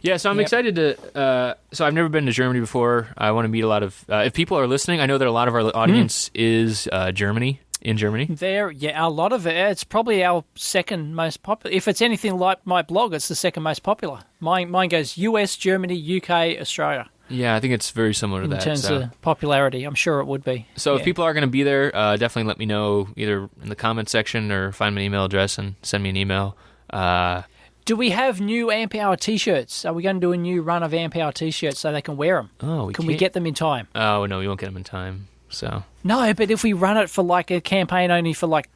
Yeah, so I'm excited to. So I've never been to Germany before. I want to meet a lot of. If people are listening, I know that a lot of our audience is Germany. in Germany? A lot of it. It's probably our second most popular. If it's anything like my blog, it's the second most popular. Mine goes US, Germany, UK, Australia. Yeah, I think it's very similar to that. In terms of popularity, I'm sure it would be. So if people are going to be there, definitely let me know either in the comment section or find my email address and send me an email. Do we have new Amp Hour T-shirts? Are we going to do a new run of Amp Hour T-shirts so they can wear them? Oh, Can we get them in time? Oh, no, we won't get them in time. So no, but if we run it for like a campaign only for like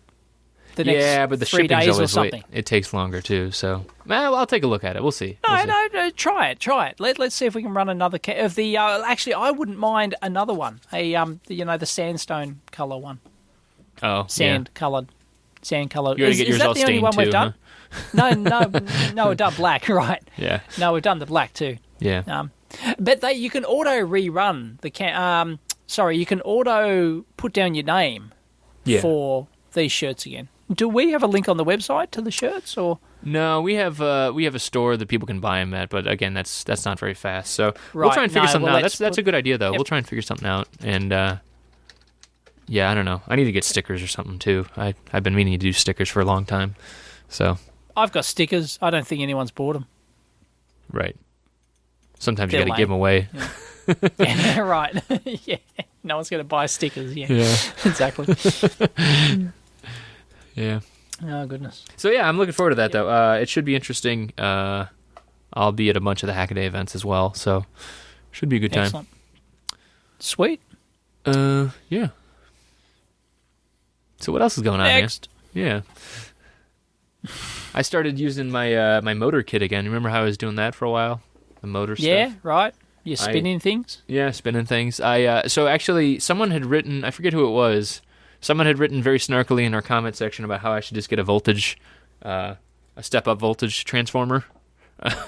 the next but the 3 days always or something. It takes longer too. So I'll take a look at it. We'll see. No, try it. Let's see if we can run another of the. Actually, I wouldn't mind another one. The sandstone color one. Oh, sand colored. You're gonna get yours all stained too, only one we've done? Huh? No, we've done black, right? Yeah. No, we've done the black too. Yeah. But you can auto rerun the you can auto put down your name for these shirts again. Do we have a link on the website to the shirts, or no? We have a store that people can buy them at, but again, that's not very fast. So we'll try and figure something out. That's a good idea though. Yep. We'll try and figure something out, and I don't know. I need to get stickers or something too. I've been meaning to do stickers for a long time, so I've got stickers. I don't think anyone's bought them. Right. Sometimes you got to give them away. Yeah, yeah right. Yeah, no one's going to buy stickers. Yeah. Exactly. Yeah. Oh, goodness. So, yeah, I'm looking forward to that, though. It should be interesting. I'll be at a bunch of the Hackaday events as well, so should be a good time. Excellent. Sweet. Yeah. So what else is going on, Next. man? Yeah. I started using my my motor kit again. Remember how I was doing that for a while? The motor stuff? Yeah, right. You're spinning things? Yeah, spinning things. So actually, someone had written, I forget who it was, someone had written very snarkily in our comment section about how I should just get a step-up voltage transformer.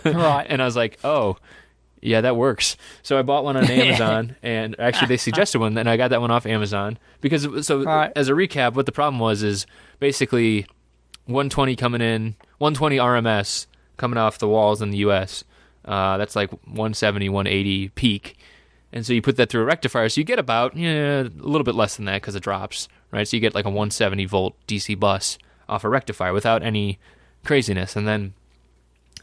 Right. And I was like, oh, yeah, that works. So I bought one on Amazon, and actually they suggested one, and I got that one off Amazon. Because, as a recap, what the problem was is basically 120 coming in, 120 RMS coming off the walls in the U.S., that's like 170, 180 peak. And so you put that through a rectifier, so you get about a little bit less than that because it drops, right? So you get like a 170 volt DC bus off a rectifier without any craziness. And then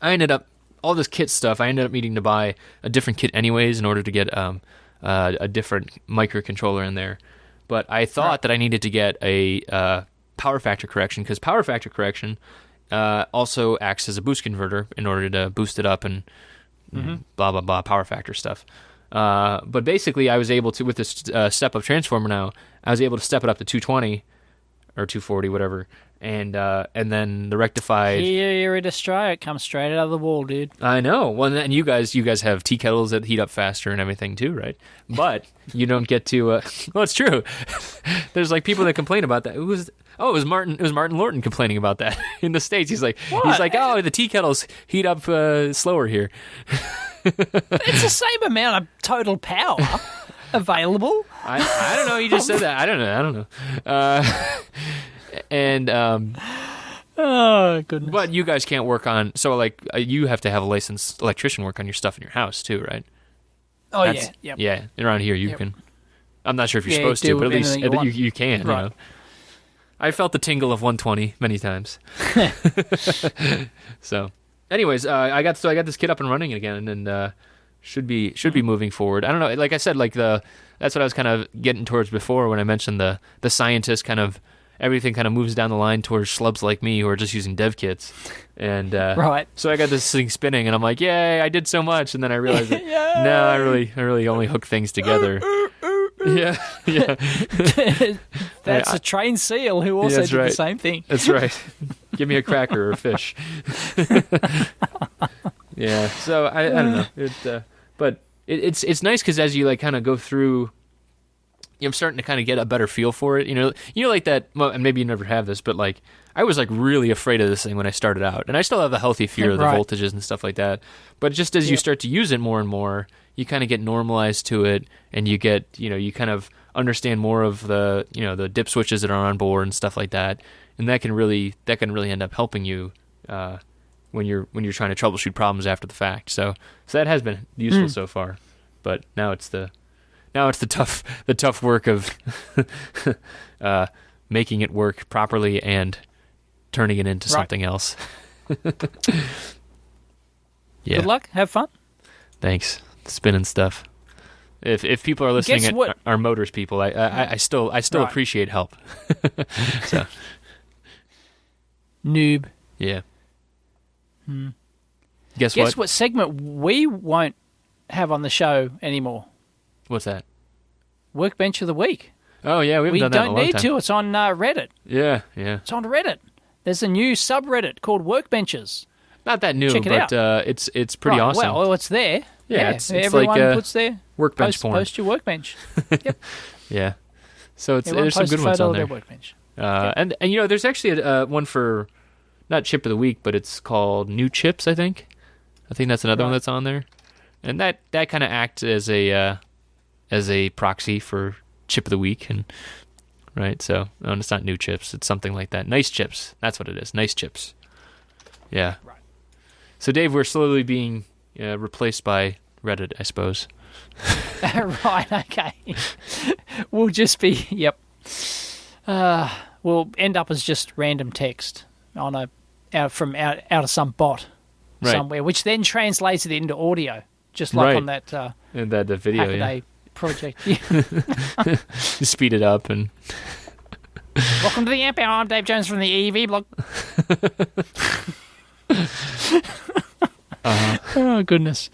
I ended up, all this kit stuff, I ended up needing to buy a different kit anyways in order to get a different microcontroller in there. But I thought that I needed to get a power factor correction, because power factor correction also acts as a boost converter in order to boost it up and blah, blah, blah, power factor stuff. But basically, I was able to, with this step-up transformer now, I was able to step it up to 220 or 240, whatever, and then the rectified. Here in Australia, it comes straight out of the wall, dude. I know. Well, and you guys have tea kettles that heat up faster and everything too, right? But you don't get to. Well, it's true. There's like people that complain about that. It was Martin. It was Martin Lorton complaining about that in the States. He's like, oh, the tea kettles heat up slower here. It's the same amount of total power available. I don't know. He just said that. I don't know. And oh goodness. But you guys can't work on. So like you have to have a licensed electrician work on your stuff in your house too, right? Oh yeah. Around here you can. I'm not sure if you're supposed to, but at least you can. Right. You know? I felt the tingle of 120 many times. So. Anyways, I got this kit up and running again, and should be moving forward. I don't know, like I said, that's what I was kind of getting towards before when I mentioned the scientist kind of everything kind of moves down the line towards schlubs like me who are just using dev kits, and right. So I got this thing spinning, and I'm like, yay, I did so much, and then I realized that no, I really only hook things together. Yeah. That's a trained seal who also did the same thing. That's right. Give me a cracker or a fish. Yeah. So I don't know. But it's nice because as you like kind of go through, I'm starting to kind of get a better feel for it. You know, like that. Well, and maybe you never have this, but like I was like really afraid of this thing when I started out, and I still have the healthy fear of the voltages and stuff like that. But just as you start to use it more and more, you kind of get normalized to it, and you get, you kind of understand more of the, the dip switches that are on board and stuff like that, and that can really end up helping you when you're trying to troubleshoot problems after the fact. So that has been useful so far, but now it's the tough work of making it work properly and turning it into something else. Yeah. Good luck. Have fun. Thanks. Spinning stuff. If people are listening and are motors people, I still appreciate help. So. Noob. Yeah. Guess what segment we won't have on the show anymore? What's that? Workbench of the Week. Oh, yeah, we haven't done that in a long time. We don't need to. It's on Reddit. Yeah. It's on Reddit. There's a new subreddit called Workbenches. Not that new, but it's pretty awesome. Well, it's there. Yeah, it's everyone like puts their workbench porn. Post your workbench. Yep. Yeah. So Everyone there's some good ones on there. Their workbench. And there's actually one for not chip of the week, but it's called New Chips, I think. I think that's another one that's on there. And that kind of acts as a proxy for chip of the week, and right. So it's not New Chips; it's something like that. Nice Chips. That's what it is. Nice Chips. Yeah. Right. So Dave, we're slowly being replaced by Reddit, I suppose. Right. Okay. We'll just be. Yep. We'll end up as just random text on out of some bot somewhere, which then translates it into audio, just like on that in that video Hackaday project. You speed it up and. Welcome to the Amp Hour. I'm Dave Jones from the EV blog. Oh goodness.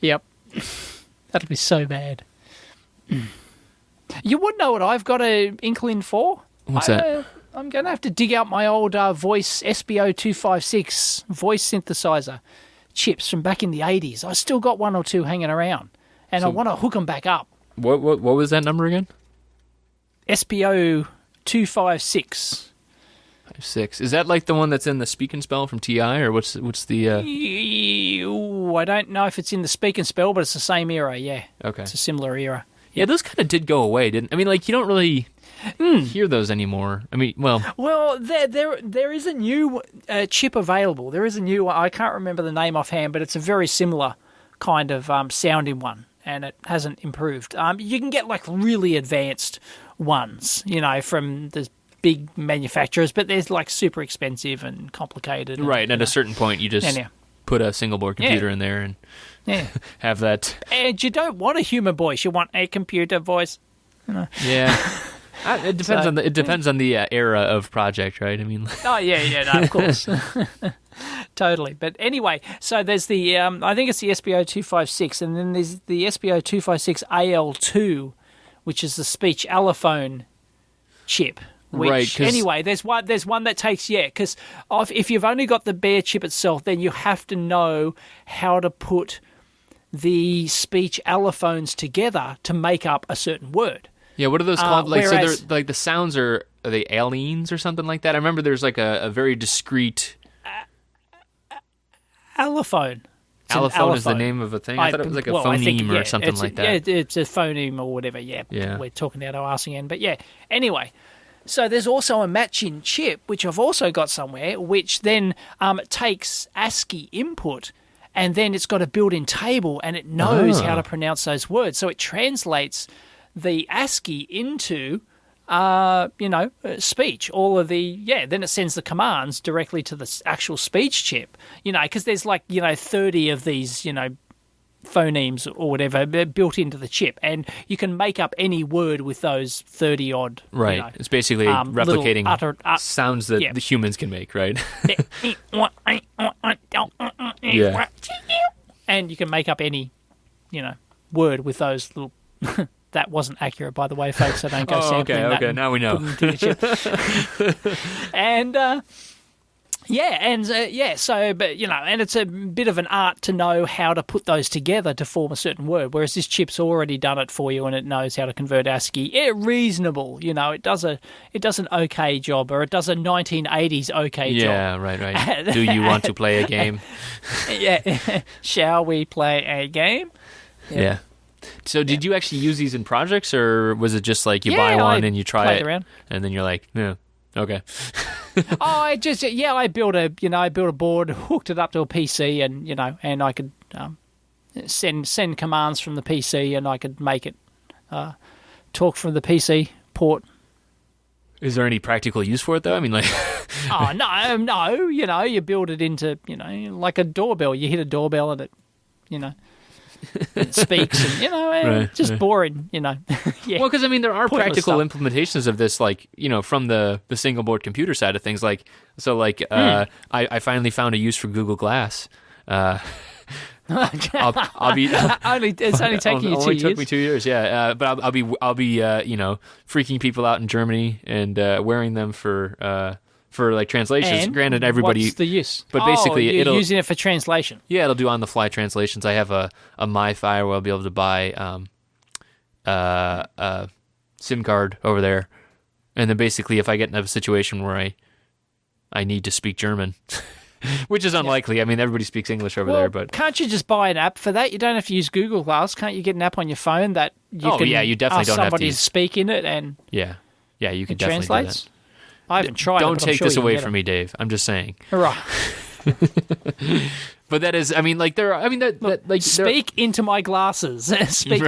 Yep. That'll be so bad. You would know what I've got an inkling for. What's that? I'm going to have to dig out my old voice SBO256 voice synthesizer chips from back in the 80s. I still got one or two hanging around, and I want to hook them back up. What was that number again? SBO256. 56. Is that like the one that's in the Speak and Spell from TI, or what's the? I don't know if it's in the Speak and Spell, but it's the same era. Yeah. Okay. It's a similar era. Yeah, those kind of did go away, didn't? I mean, like you don't really hear those anymore. I mean, well, there is a new chip available. There is a new one. I can't remember the name offhand, but it's a very similar kind of sounding one, and it hasn't improved. You can get like really advanced ones, from the big manufacturers, but they're like super expensive and complicated. Right, and at a certain point, you just put a single board computer in there and have that. And you don't want a human voice; you want a computer voice. Yeah, it depends on the era of project, right? I mean, no, of course, totally. But anyway, so there's the I think it's the SBO256, and then there's the SBO256 AL2, which is the speech allophone chip. Which, anyway, there's one that takes, because if you've only got the bare chip itself, then you have to know how to put the speech allophones together to make up a certain word. Yeah, what are those called? So they're like the sounds are they allenes or something like that? I remember there's like a very discrete allophone. Allophone is the name of a thing. I thought it was like a phoneme or something like that. Yeah, it's a phoneme or whatever. Yeah. We're talking out our arse again, but anyway. So there's also a matching chip, which I've also got somewhere, which then takes ASCII input, and then it's got a built-in table, and it knows how to pronounce those words. So it translates the ASCII into, speech. All of then it sends the commands directly to the actual speech chip, because there's 30 of these, phonemes or whatever built into the chip, and you can make up any word with those 30 odd. Right, it's basically replicating sounds that the humans can make, right? Yeah. And you can make up any, word with those little. That wasn't accurate, by the way, folks. So don't go sampling that. Okay, now we know. And. And it's a bit of an art to know how to put those together to form a certain word, whereas this chip's already done it for you and it knows how to convert ASCII. Reasonable, it does an okay job, or it does a 1980s okay job. Yeah, right. Do you want to play a game? Shall we play a game? Yeah. So did you actually use these in projects, or was it just like you buy one and you try it around, and then you're like, yeah, okay. I built a board, hooked it up to a PC, and I could send commands from the PC, and I could make it talk from the PC port Is there any practical use for it though? I mean, like, Oh no, you build it into, like a doorbell. You hit a doorbell and it speaks, and Right, just boring, Yeah. well, because I mean, there are Pointless practical stuff. implementations of this, like from the single board computer side of things. I finally found a use for Google Glass. I'll be it's only taking you 2 only years. took me 2 years, yeah. But I'll be freaking people out in Germany and wearing them for like translations. And Granted, everybody. What's the use? But basically, you're it'll using it for translation. Yeah, it'll do on the fly translations. I have a MiFi where I'll be able to buy a SIM card over there, and then basically, if I get in a situation where I need to speak German. Which is unlikely. I mean, everybody speaks English over there, but can't you just buy an app for that? You don't have to use Google Glass. Can't you get an app on your phone that you can you definitely ask don't have to somebody use... to speak in it and yeah, you can it definitely translates? do that. I haven't tried. Don't it, take this away from me, Dave. I'm just saying. Right. But that is, I mean, like there. I mean that speak into my glasses. Speak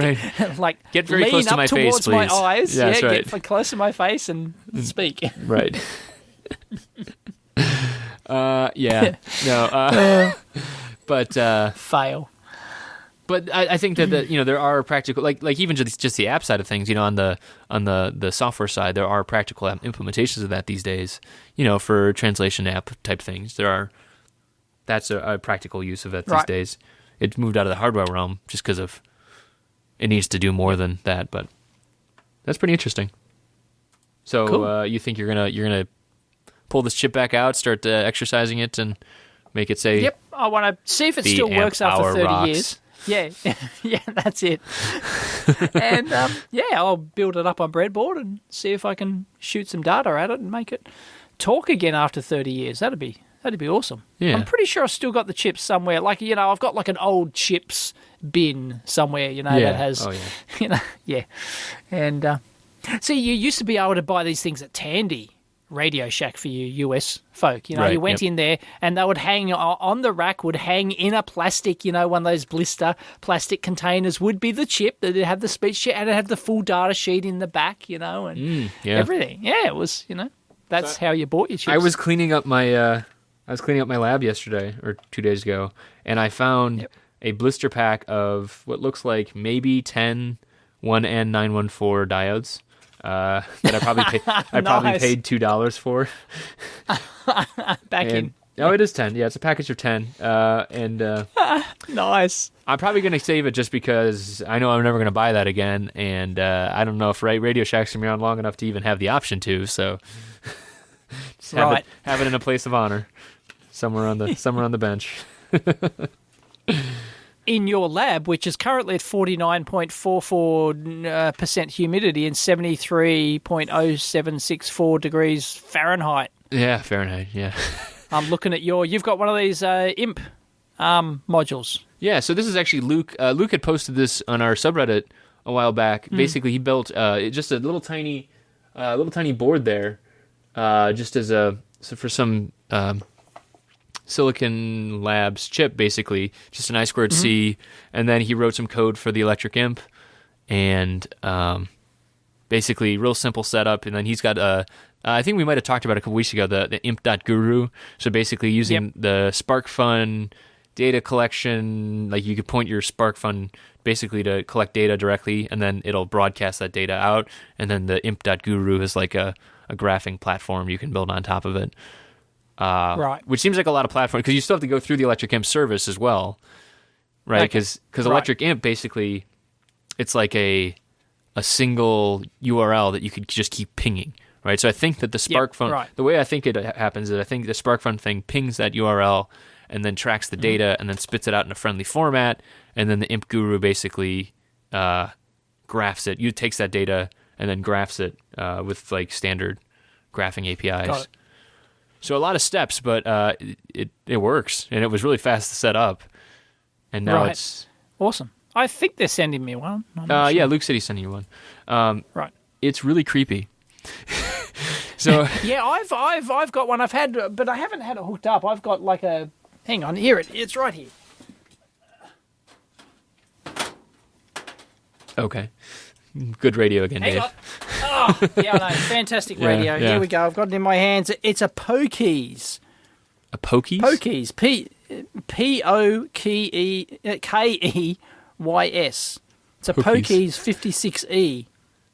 like get very lean close to up my face, towards my please. eyes. Yeah, that's right. Get close to my face and speak. Right. Yeah. No. But fail. But I think that there are practical like even just the app side of things. On the software side, there are practical implementations of that these days. For translation app type things, that's a practical use of it these days. It's moved out of the hardware realm just because of it needs to do more than that. But that's pretty interesting. So cool. You think you're gonna pull this chip back out, start exercising it, and make it say? Yep, I want to see if it still works after 30 rocks. years. Yeah, yeah, that's it. And I'll build it up on breadboard and see if I can shoot some data at it and make it talk again after 30 years. That'd be awesome. Yeah. I'm pretty sure I've still got the chips somewhere. Like I've got like an old chips bin somewhere. That has. Oh yeah. Yeah. And see, you used to be able to buy these things at Tandy. Radio Shack for you US folk. You went in there and they would hang on the rack, would hang in a plastic, one of those blister plastic containers would be the chip that would have the speech chip and it'd have the full data sheet in the back, and everything. Yeah, it was, that's how you bought your chips. I was cleaning up my lab yesterday or 2 days ago, and I found a blister pack of what looks like maybe 10 1N914 diodes. That I probably paid $2 for. Oh, it is 10. Yeah, it's a package of 10. Nice. I'm probably going to save it just because I know I'm never going to buy that again, and I don't know if Radio Shack's going to be around long enough to even have the option to. So, just have it in a place of honor, somewhere on the bench. In your lab, which is currently at 49.44% humidity and 73.0764 degrees Fahrenheit. Yeah, Fahrenheit, yeah. I'm looking at you've got one of these IMP modules. Yeah, so this is actually Luke. Luke had posted this on our subreddit a while back. Basically, he built just a little tiny board there, just as for some Silicon Labs chip, basically, just an I2C, and then he wrote some code for the electric imp, and basically real simple setup, and then he's got I think we might have talked about it a couple weeks ago, the imp.guru, so basically using the SparkFun data collection, like you could point your SparkFun basically to collect data directly, and then it'll broadcast that data out, and then the imp.guru is like a graphing platform you can build on top of it. Which seems like a lot of platforms, because you still have to go through the Electric Imp service as well, right? Because Electric Imp, basically, it's like a single URL that you could just keep pinging, right? So I think that the SparkFun, the way I think it happens is I think the SparkFun thing pings that URL and then tracks the data and then spits it out in a friendly format, and then the Imp Guru basically graphs it. You takes that data and then graphs it with like standard graphing APIs. Got it. So a lot of steps, but it works, and it was really fast to set up. And now it's awesome. I think they're sending me one. Yeah, Luke said he's sending you one. Right. It's really creepy. So yeah, I've got one. I've had, but I haven't had it hooked up. I've got like a. Hang on, it's right here. Okay. Good radio again, Hang Dave. on. Oh, yeah, I know. Fantastic radio. Yeah. Here we go. I've got it in my hands. It's a Pokies. A Pokies? Pokies. Pokeys. It's a Pokies 56E.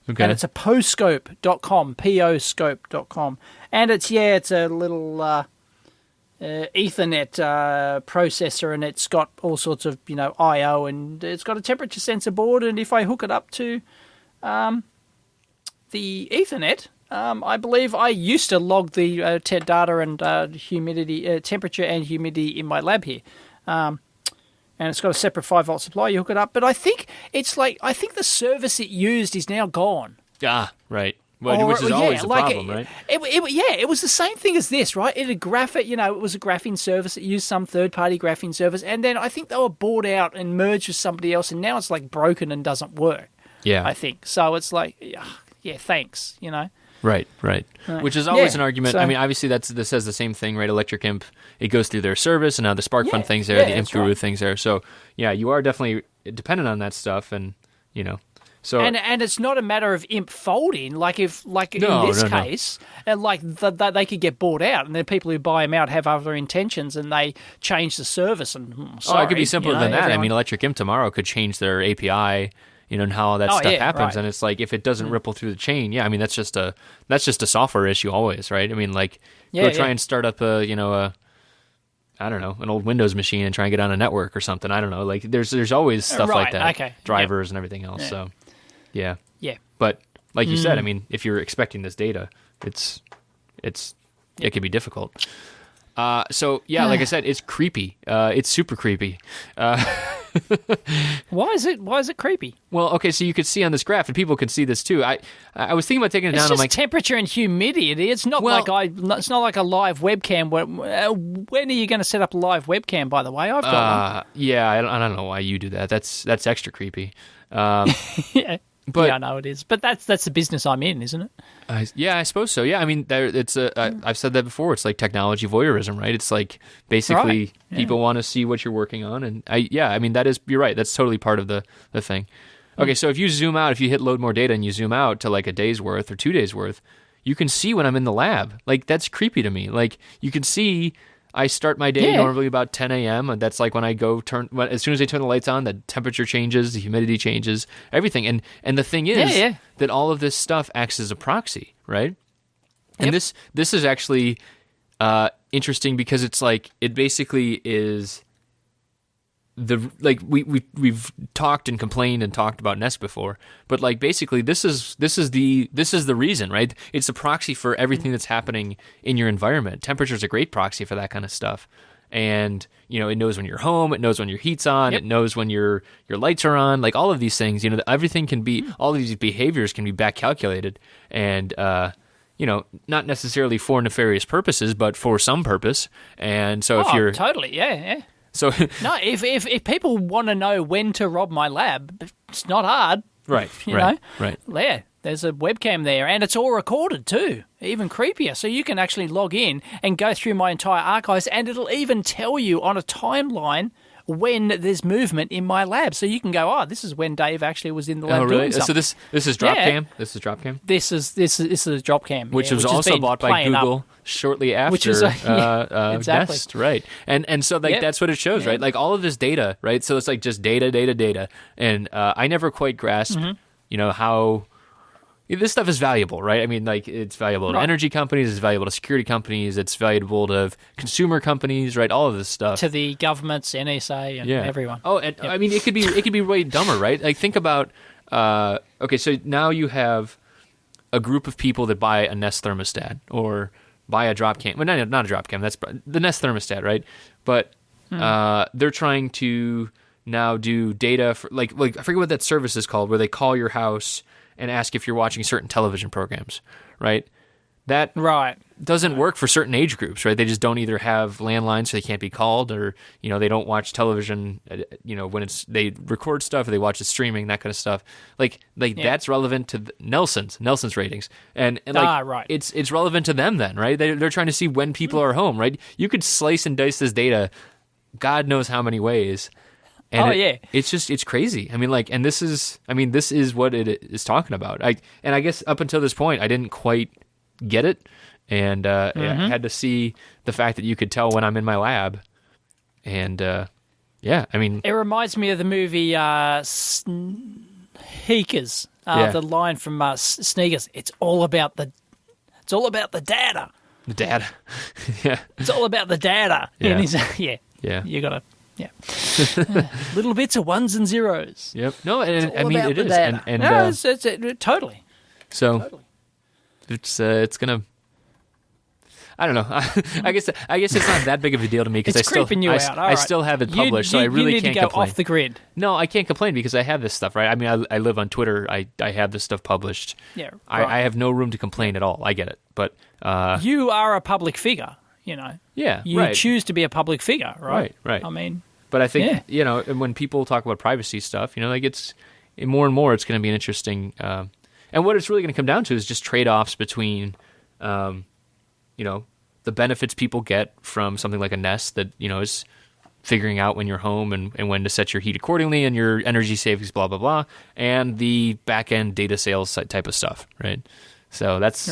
Okay. And it's a poscope.com, poscope.com. And it's a little Ethernet processor, and it's got all sorts of, I/O, and it's got a temperature sensor board, and if I hook it up to the Ethernet, I believe I used to log the data and humidity, temperature and humidity in my lab here. And it's got a separate 5-volt supply. You hook it up. But I think the service it used is now gone. Ah, right. Well, which is always a problem, right? It was the same thing as this, right? It was a graphene service. It used some third-party graphene service. And then I think they were bought out and merged with somebody else. And now it's like broken and doesn't work. Yeah. I think. So it's like, yeah, thanks, Right. Which is always an argument. So, I mean, obviously this says the same thing, right? Electric Imp, it goes through their service, and now the SparkFun thing's there, the Imp Guru thing's there. So, yeah, you are definitely dependent on that stuff, and, So, and it's not a matter of Imp folding, in this case, and they could get bought out, and the people who buy them out have other intentions, and they change the service. And it could be simpler than that. I mean, Electric Imp tomorrow could change their API, and how all that stuff happens. Right. And it's like, if it doesn't ripple through the chain, I mean, that's just a software issue always, right? I mean, like, try and start up I don't know, an old Windows machine and try and get on a network or something. I don't know. Like, there's always stuff like that, drivers and everything else. So, yeah. But like you said, I mean, if you're expecting this data, it can be difficult. Like I said, it's creepy. It's super creepy. Why is it creepy? Well, okay, so you could see on this graph, and people can see this too. I was thinking about taking it down. It's just temperature and humidity. It's not like it's not like a live webcam. When are you going to set up a live webcam? By the way, I've got one. Yeah, I don't know why you do that. That's extra creepy. Yeah. But, I know it is. But that's the business I'm in, isn't it? I suppose so. Yeah, I mean, I've said that before. It's like technology voyeurism, right? It's like basically people want to see what you're working on, and I mean, you're right. That's totally part of the thing. Okay, so if you zoom out, if you hit load more data and you zoom out to like a day's worth or 2 days worth, you can see when I'm in the lab. Like, that's creepy to me. Like, you can see I start my day normally about 10 a.m. and that's like when I as soon as I turn the lights on, the temperature changes, the humidity changes, everything. And the thing is that all of this stuff acts as a proxy, right? And this is actually interesting because it's like, it basically is we've talked and complained and talked about Nest before, but like basically this is the reason, right? It's a proxy for everything that's happening in your environment. Temperature's a great proxy for that kind of stuff. And it knows when you're home, it knows when your heat's on, it knows when your lights are on, like all of these things, everything can be, all of these behaviors can be back calculated, and not necessarily for nefarious purposes, but for some purpose. And so if you're totally, yeah. So no, if people want to know when to rob my lab, it's not hard. Right. Right. Yeah, there's a webcam there, and it's all recorded too. Even creepier. So you can actually log in and go through my entire archives, and it'll even tell you on a timeline when there's movement in my lab. So you can go, this is when Dave actually was in the lab doing something. So this is Dropcam? This is Dropcam? This is Dropcam. Which was also bought by Google shortly after which is, exactly. Nest, right. And so that's what it shows, right? Like all of this data, right? So it's like just data. And I never quite grasped, how this stuff is valuable, right? I mean, like, it's valuable to energy companies, it's valuable to security companies, it's valuable to consumer companies, right? All of this stuff. To the governments, NSA, and everyone. Oh, and I mean, it could be way dumber, right? Like, think about, okay, so now you have a group of people that buy a Nest thermostat or buy a Dropcam. Well, not a Dropcam, that's the Nest thermostat, right? But they're trying to now do data for, like I forget what that service is called, where they call your house and ask if you're watching certain television programs, right? That doesn't work for certain age groups, right? They just don't either have landlines, so they can't be called, or they don't watch television, when they record stuff or they watch it streaming, that kind of stuff. Like that's relevant to Nelson's ratings, and it's relevant to them then, right? They're trying to see when people are home, right? You could slice and dice this data, God knows how many ways. And it's crazy. I mean, like, and this is what it is talking about. I guess up until this point, I didn't quite get it, and I had to see the fact that you could tell when I'm in my lab, and I mean, it reminds me of the movie Sneakers. The line from Sneakers. It's all about the data. The data. Yeah. It's all about the data. Yeah. Yeah. You got to. Yeah. Little bits of ones and zeros. Yep. No, and I mean it is, data. and no, it's totally. So totally. it's gonna. I don't know. I guess it's not that big of a deal to me because I still have it published, so I really you need can't to go complain. off the grid. No, I can't complain because I have this stuff, right? I mean, I live on Twitter. I have this stuff published. Yeah, right. I have no room to complain at all. I get it, but you are a public figure. You know. Yeah, you choose to be a public figure, right? Right. I mean, but I think when people talk about privacy stuff, like it's more and more, it's going to be an interesting. And what it's really going to come down to is just trade-offs between, the benefits people get from something like a Nest that, is figuring out when you're home and when to set your heat accordingly and your energy savings, blah, blah, blah, and the back-end data sales type of stuff, right? So that's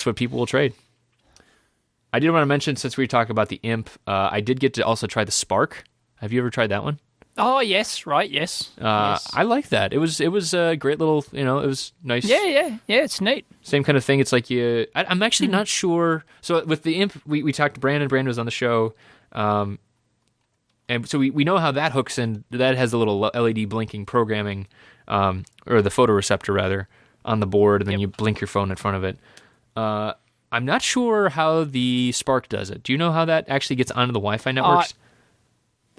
what people will trade. I did want to mention, since we talked about the Imp, I did get to also try the Spark. Have you ever tried that one? Oh, yes, right, yes. Yes. I like that. It was a great little, it was nice. Yeah, it's neat. Same kind of thing. It's like I'm actually not sure. So with the Imp, we talked to Brandon. Brandon was on the show. And so we know how that hooks in. That has a little LED blinking programming, or the photoreceptor rather, on the board, and then you blink your phone in front of it. I'm not sure how the Spark does it. Do you know how that actually gets onto the Wi-Fi networks?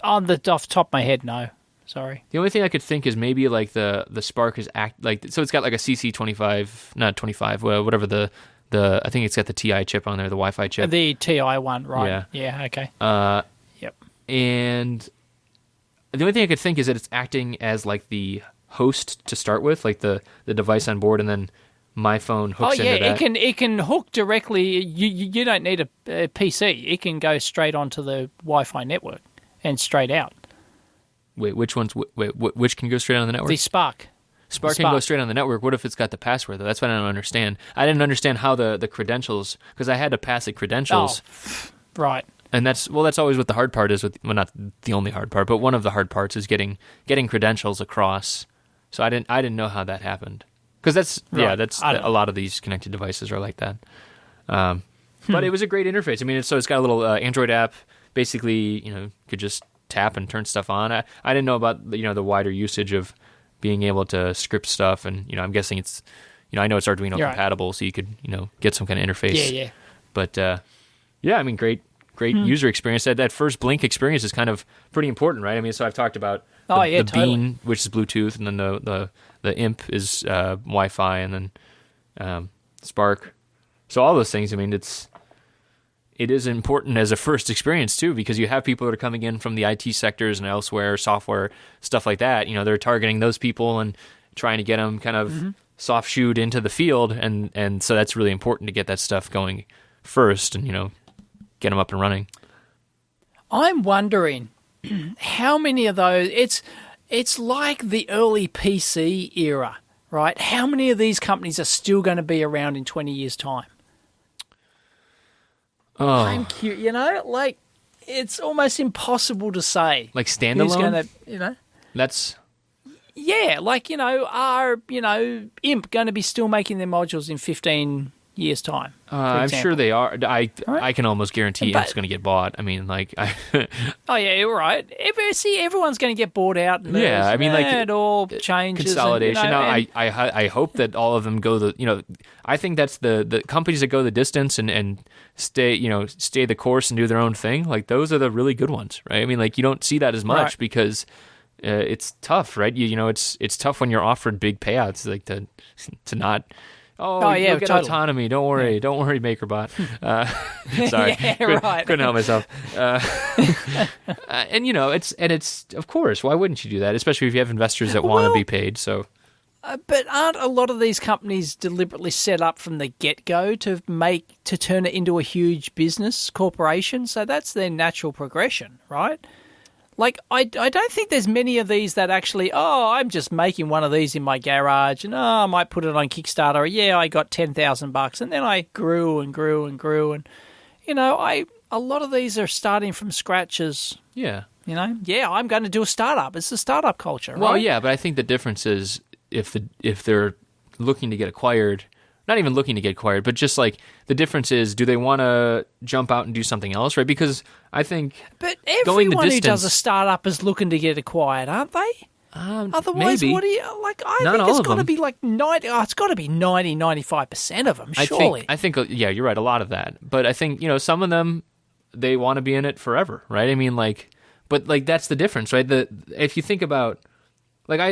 Off the top of my head, no. Sorry. The only thing I could think is maybe like the Spark is so it's got like a CC25, not 25, whatever the I think it's got the TI chip on there, the Wi-Fi chip. The TI one, right? Yeah. Okay. Yep. And the only thing I could think is that it's acting as like the host to start with, like the device on board, and then my phone hooks into that. it can hook directly. You don't need a PC. It can go straight onto the Wi-Fi network and straight out. Wait, which ones? Which can go straight on the network? The Spark. Spark can go straight on the network. What if it's got the password, though? That's what I don't understand. I didn't understand how the credentials, because I had to pass the credentials. Oh, right. And that's always what the hard part is. Not the only hard part, but one of the hard parts is getting credentials across. So I didn't know how that happened. Because that's a lot of these connected devices are like that. But it was a great interface. I mean, it's got a little Android app. Basically, could just tap and turn stuff on. I didn't know about the wider usage of being able to script stuff, and I'm guessing it's I know it's Arduino compatible, so you could get some kind of interface. Yeah. But I mean, great user experience. That first Blink experience is kind of pretty important, right? I mean, so I've talked about the Bean, which is Bluetooth, and then the Imp is Wi-Fi, and then Spark. So all those things. I mean, it is important as a first experience, too, because you have people that are coming in from the IT sectors and elsewhere, software, stuff like that. They're targeting those people and trying to get them kind of soft-shoed into the field. And so that's really important to get that stuff going first and, get them up and running. I'm wondering how many of those... It's like the early PC era, right? How many of these companies are still going to be around in 20 years' time? Oh. I'm curious, it's almost impossible to say. Like standalone? Who's going to, That's... Yeah, are, Imp going to be still making their modules in 15 years' time? I'm sure they are. I can almost guarantee Imp's going to get bought. I mean, Oh, yeah, you're right. Everyone's going to get bought out. And I mean, it all changes. Consolidation. I hope that all of them go I think that's the companies that go the distance and stay the course and do their own thing. Like, those are the really good ones, right? I mean, you don't see that as much because it's tough, right? It's tough when you're offered big payouts, to not... you'll get autonomy. Don't worry. Don't worry, MakerBot. Sorry. Couldn't help myself. And it's of course, why wouldn't you do that? Especially if you have investors that want to be paid. So, but aren't a lot of these companies deliberately set up from the get-go to turn it into a huge business corporation? So that's their natural progression, right? Like, I don't think there's many of these that actually, I'm just making one of these in my garage, and I might put it on Kickstarter. Or, yeah, I got $10,000, and then I grew and grew and grew, and a lot of these are starting from scratch as I'm going to do a startup. It's the startup culture, right? Well, yeah, but I think the difference is if they're looking to get acquired. Not even looking to get acquired, but just like the difference is, do they want to jump out and do something else, right? Because I think everyone who does a startup is looking to get acquired, aren't they? Otherwise, maybe. What do you like? I think it's got to be like 90. It's got to be 95% of them. Surely, I think, yeah, you're right. A lot of that, but I think some of them they want to be in it forever, right? I mean, but that's the difference, right? If you think about.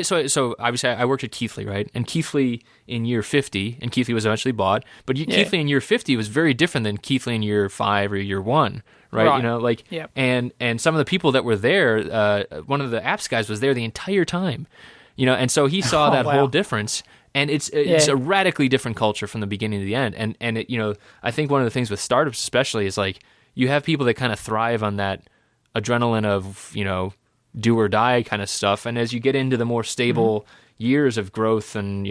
So obviously I worked at Keithley, right? And Keithley in year 50, and Keithley was eventually bought, but Keithley in year 50 was very different than Keithley in year 5 or year 1, right? And some of the people that were there, one of the apps guys was there the entire time, and so he saw that whole difference, and it's a radically different culture from the beginning to the end, and it, I think one of the things with startups especially is like you have people that kind of thrive on that adrenaline of do or die kind of stuff, and as you get into the more stable years of growth and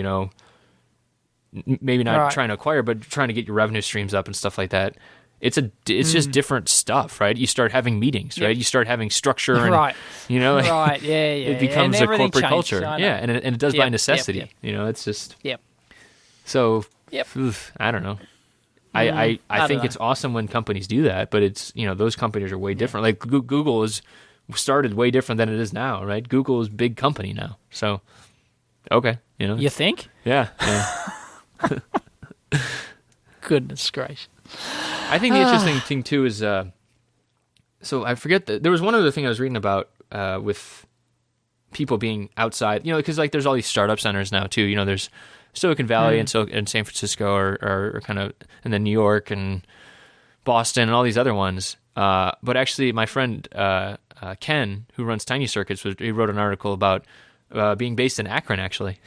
maybe not trying to acquire but trying to get your revenue streams up and stuff like that, it's just different stuff, right? You start having meetings, right? You start having structure and it becomes a corporate culture, and it does by necessity. It's just so I don't know. I think it's awesome when companies do that, but it's those companies are way different. Like Google is started way different than it is now, right? Google is a big company now. So, okay, You think? Yeah. Goodness gracious. I think the interesting thing, too, is... so I forget that... There was one other thing I was reading about with people being outside, because there's all these startup centers now, too. There's Silicon Valley and San Francisco are kind of... And then New York and Boston and all these other ones. But actually, my friend... Ken, who runs Tiny Circuits, he wrote an article about being based in Akron, actually.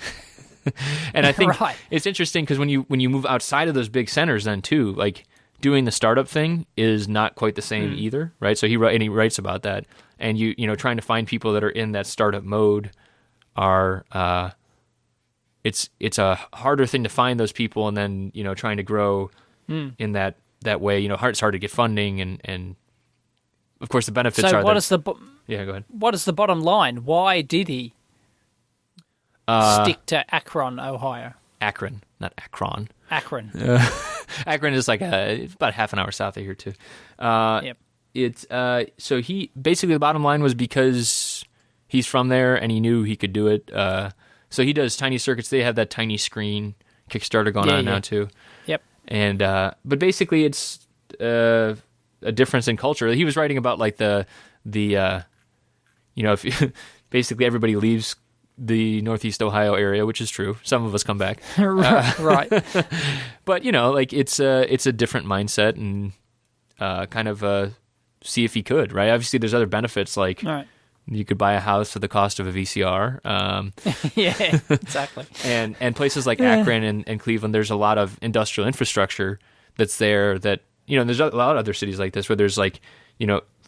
And I think it's interesting because when you move outside of those big centers, then too, like doing the startup thing is not quite the same either, right? So he writes about that, and you trying to find people that are in that startup mode are it's a harder thing to find those people, and then trying to grow in that way. It's hard to get funding and of course, the benefits are. So go ahead. What is the bottom line? Why did he stick to Akron, Ohio? Akron, not Akron. Akron. Akron is like about half an hour south of here too. It's so he basically the bottom line was because he's from there and he knew he could do it. So he does Tiny Circuits. They have that tiny screen Kickstarter going on now too. Yep. And but basically it's a difference in culture. He was writing about like the if basically everybody leaves the Northeast Ohio area, which is true. Some of us come back, right? But it's a different mindset and kind of see if he could, right? Obviously, there's other benefits like you could buy a house for the cost of a VCR. Yeah, exactly. and places like Akron and Cleveland, there's a lot of industrial infrastructure that's there that. There's a lot of other cities like this where there's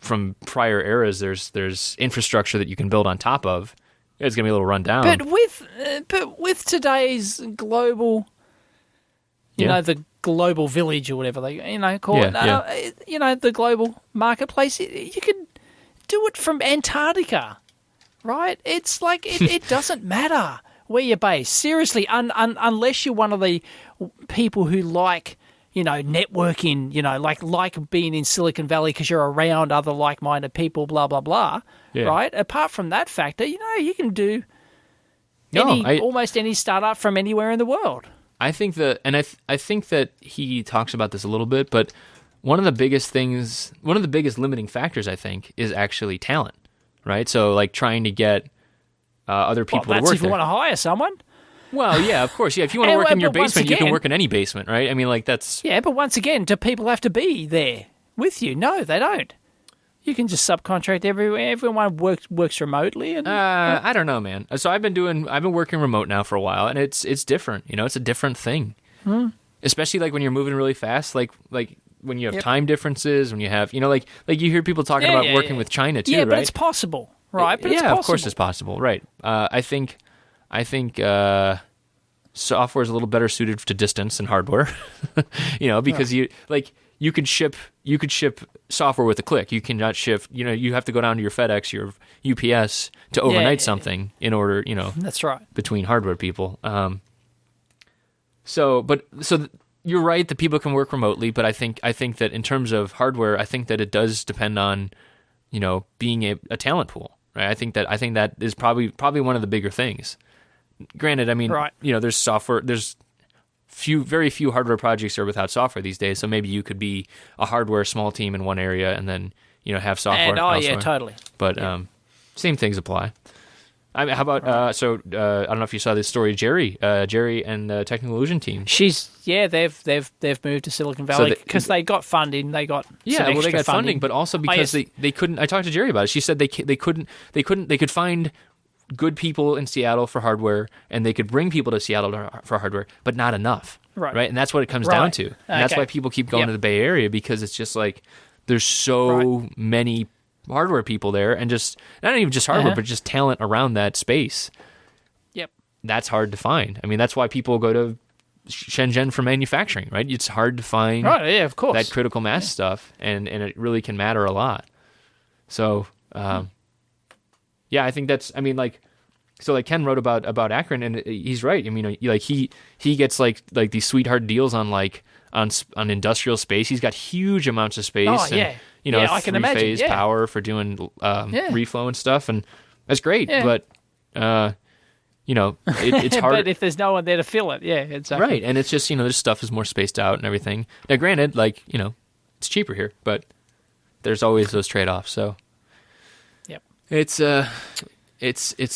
from prior eras, there's infrastructure that you can build on top of. It's gonna be a little run down. But with today's global, the global village or whatever they call it, the global marketplace, you can do it from Antarctica, right? It's like it doesn't matter where you're based. Seriously, unless you're one of the people who like. Networking, like being in Silicon Valley because you're around other like-minded people, blah, blah, blah, right? Apart from that factor, you can do almost any startup from anywhere in the world. I think I think that he talks about this a little bit, but one of the biggest limiting factors, I think, is actually talent, right? So, like, trying to get other people to work there. If you want to hire someone. Well, yeah, of course. Yeah, if you want to work in your basement, you can work in any basement, right? I mean, that's... Yeah, but once again, do people have to be there with you? No, they don't. You can just subcontract everywhere. Everyone works remotely. And, I don't know, man. So I've been working remote now for a while, and it's different. It's a different thing. Especially like when you're moving really fast. Like when you have time differences, when you have, like you hear people talking about working with China too, yeah, right? but it's possible, right? But it's possible. Of course it's possible, right? I think software is a little better suited to distance than hardware, because you could ship software with a click. You cannot ship, you have to go down to your FedEx, your UPS to overnight something in order, That's right. between hardware people. So you're right that people can work remotely, but I think that in terms of hardware, I think that it does depend on, being a talent pool, right? I think that is probably one of the bigger things. Granted, I mean, right. There's software, there's very few hardware projects are without software these days. So maybe you could be a hardware small team in one area and then, have software elsewhere. Yeah, totally. But same things apply. I mean, how about I don't know if you saw this story, Jerry and the Technical Illusion team. They've moved to Silicon Valley because they got funding. They got they got funding, but also because they couldn't. I talked to Jerry about it. She said they could find good people in Seattle for hardware, and they could bring people to Seattle for hardware, but not enough. Right? And that's what it comes down to. And that's why people keep going to the Bay Area, because it's just like there's so many hardware people there, and just not even just hardware, but just talent around that space. Yep. That's hard to find. I mean, that's why people go to Shenzhen for manufacturing, right? It's hard to find of course. that critical mass stuff, and it really can matter a lot. So, I think that's, I mean, so Ken wrote about Akron, and he's right. I mean, he gets like these sweetheart deals on on industrial space. He's got huge amounts of space. Oh, yeah. And, I can imagine. Three-phase power for doing reflow and stuff, and that's great. But it's hard. But if there's no one there to fill it, exactly. Right, and it's just this stuff is more spaced out and everything. Now, granted, it's cheaper here, but there's always those trade-offs. So, it's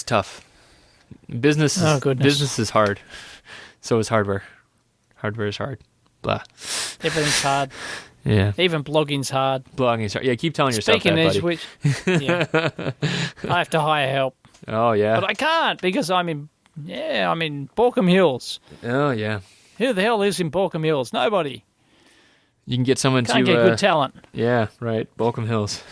tough. Business is hard. So is hardware. Hardware is hard. Blah. Everything's hard. Yeah. Even blogging's hard. Blogging's hard. Yeah, keep telling yourself Speaking that, buddy. Which, I have to hire help. Oh, yeah. But I can't because I'm in Borkham Hills. Oh, yeah. Who the hell lives in Borkham Hills? Nobody. You can get someone Can't get good talent. Yeah, right. Borkham Hills.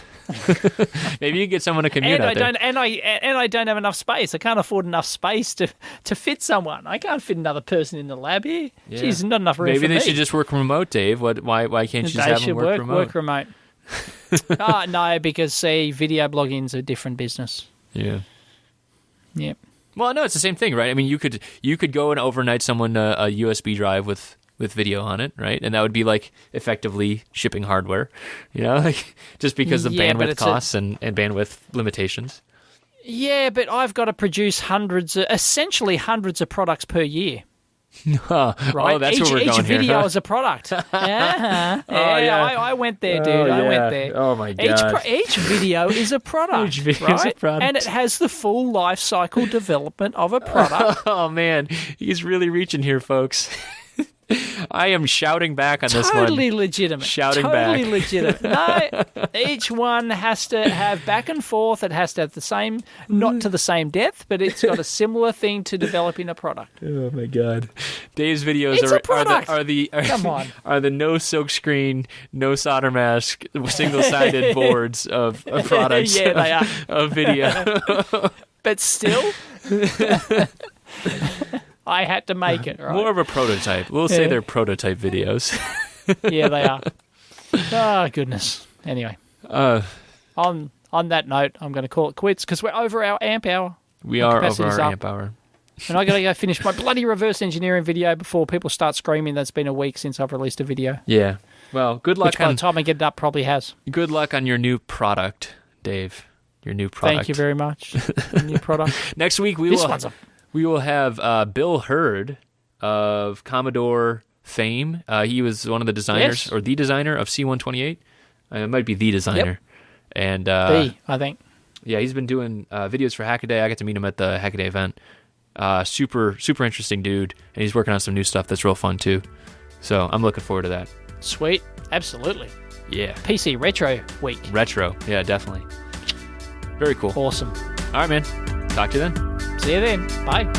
Maybe you can get someone to commute out there. And I don't have enough space. I can't afford enough space to fit someone. I can't fit another person in the lab here. Yeah. Jeez, not enough room for me. Maybe they should just work remote, Dave. Why can't you just have them work remote? Work remote. No, because video blogging's a different business. Yeah. Yep. Well, no, it's the same thing, right? I mean, you could go and overnight someone a USB drive with video on it, right? And that would be effectively shipping hardware, just because of bandwidth costs and bandwidth limitations. Yeah, but I've got to produce essentially hundreds of products per year. Right? Oh, that's where we're going here. Each video is a product. I went there, dude. I went there. Oh, my God. Each video is a product. Each video is a product. And it has the full life cycle development of a product. Oh, man. He's really reaching here, folks. I am shouting back on this one. Totally legitimate. Totally legitimate. No, each one has to have back and forth. It has to have the same, not to the same depth, but it's got a similar thing to developing a product. Oh my God, Dave's videos Come on. are the no silkscreen, no solder mask, single-sided boards of products. Yeah, they are of video. But still. I had to make it, right? More of a prototype. We'll say they're prototype videos. Yeah, they are. Oh, goodness. Anyway. On that note, I'm going to call it quits because we're over our amp hour. We are over our amp hour. And I got to go finish my bloody reverse engineering video before people start screaming that's been a week since I've released a video. Yeah. Well, good luck. Which by the time I get it up probably has. Good luck on your new product, Dave. Your new product. Thank you very much. New product. Next week we will have Bill Hurd of Commodore fame. He was one of the designers, or the designer of C128. It might be the designer. Yep. And I think. Yeah, he's been doing videos for Hackaday. I got to meet him at the Hackaday event. Super interesting dude, and he's working on some new stuff that's real fun too. So I'm looking forward to that. Sweet, absolutely. Yeah. PC Retro Week. Retro, yeah, definitely. Very cool. Awesome. All right, man. Talk to you then. See you then. Bye.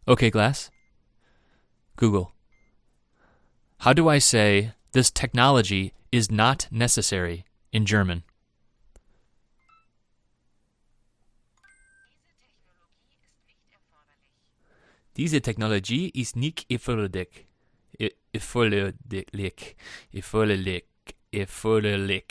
Okay, Glass. Google. How do I say this technology is not necessary in German? Diese Technologie ist nicht erforderlich. Erforderlich.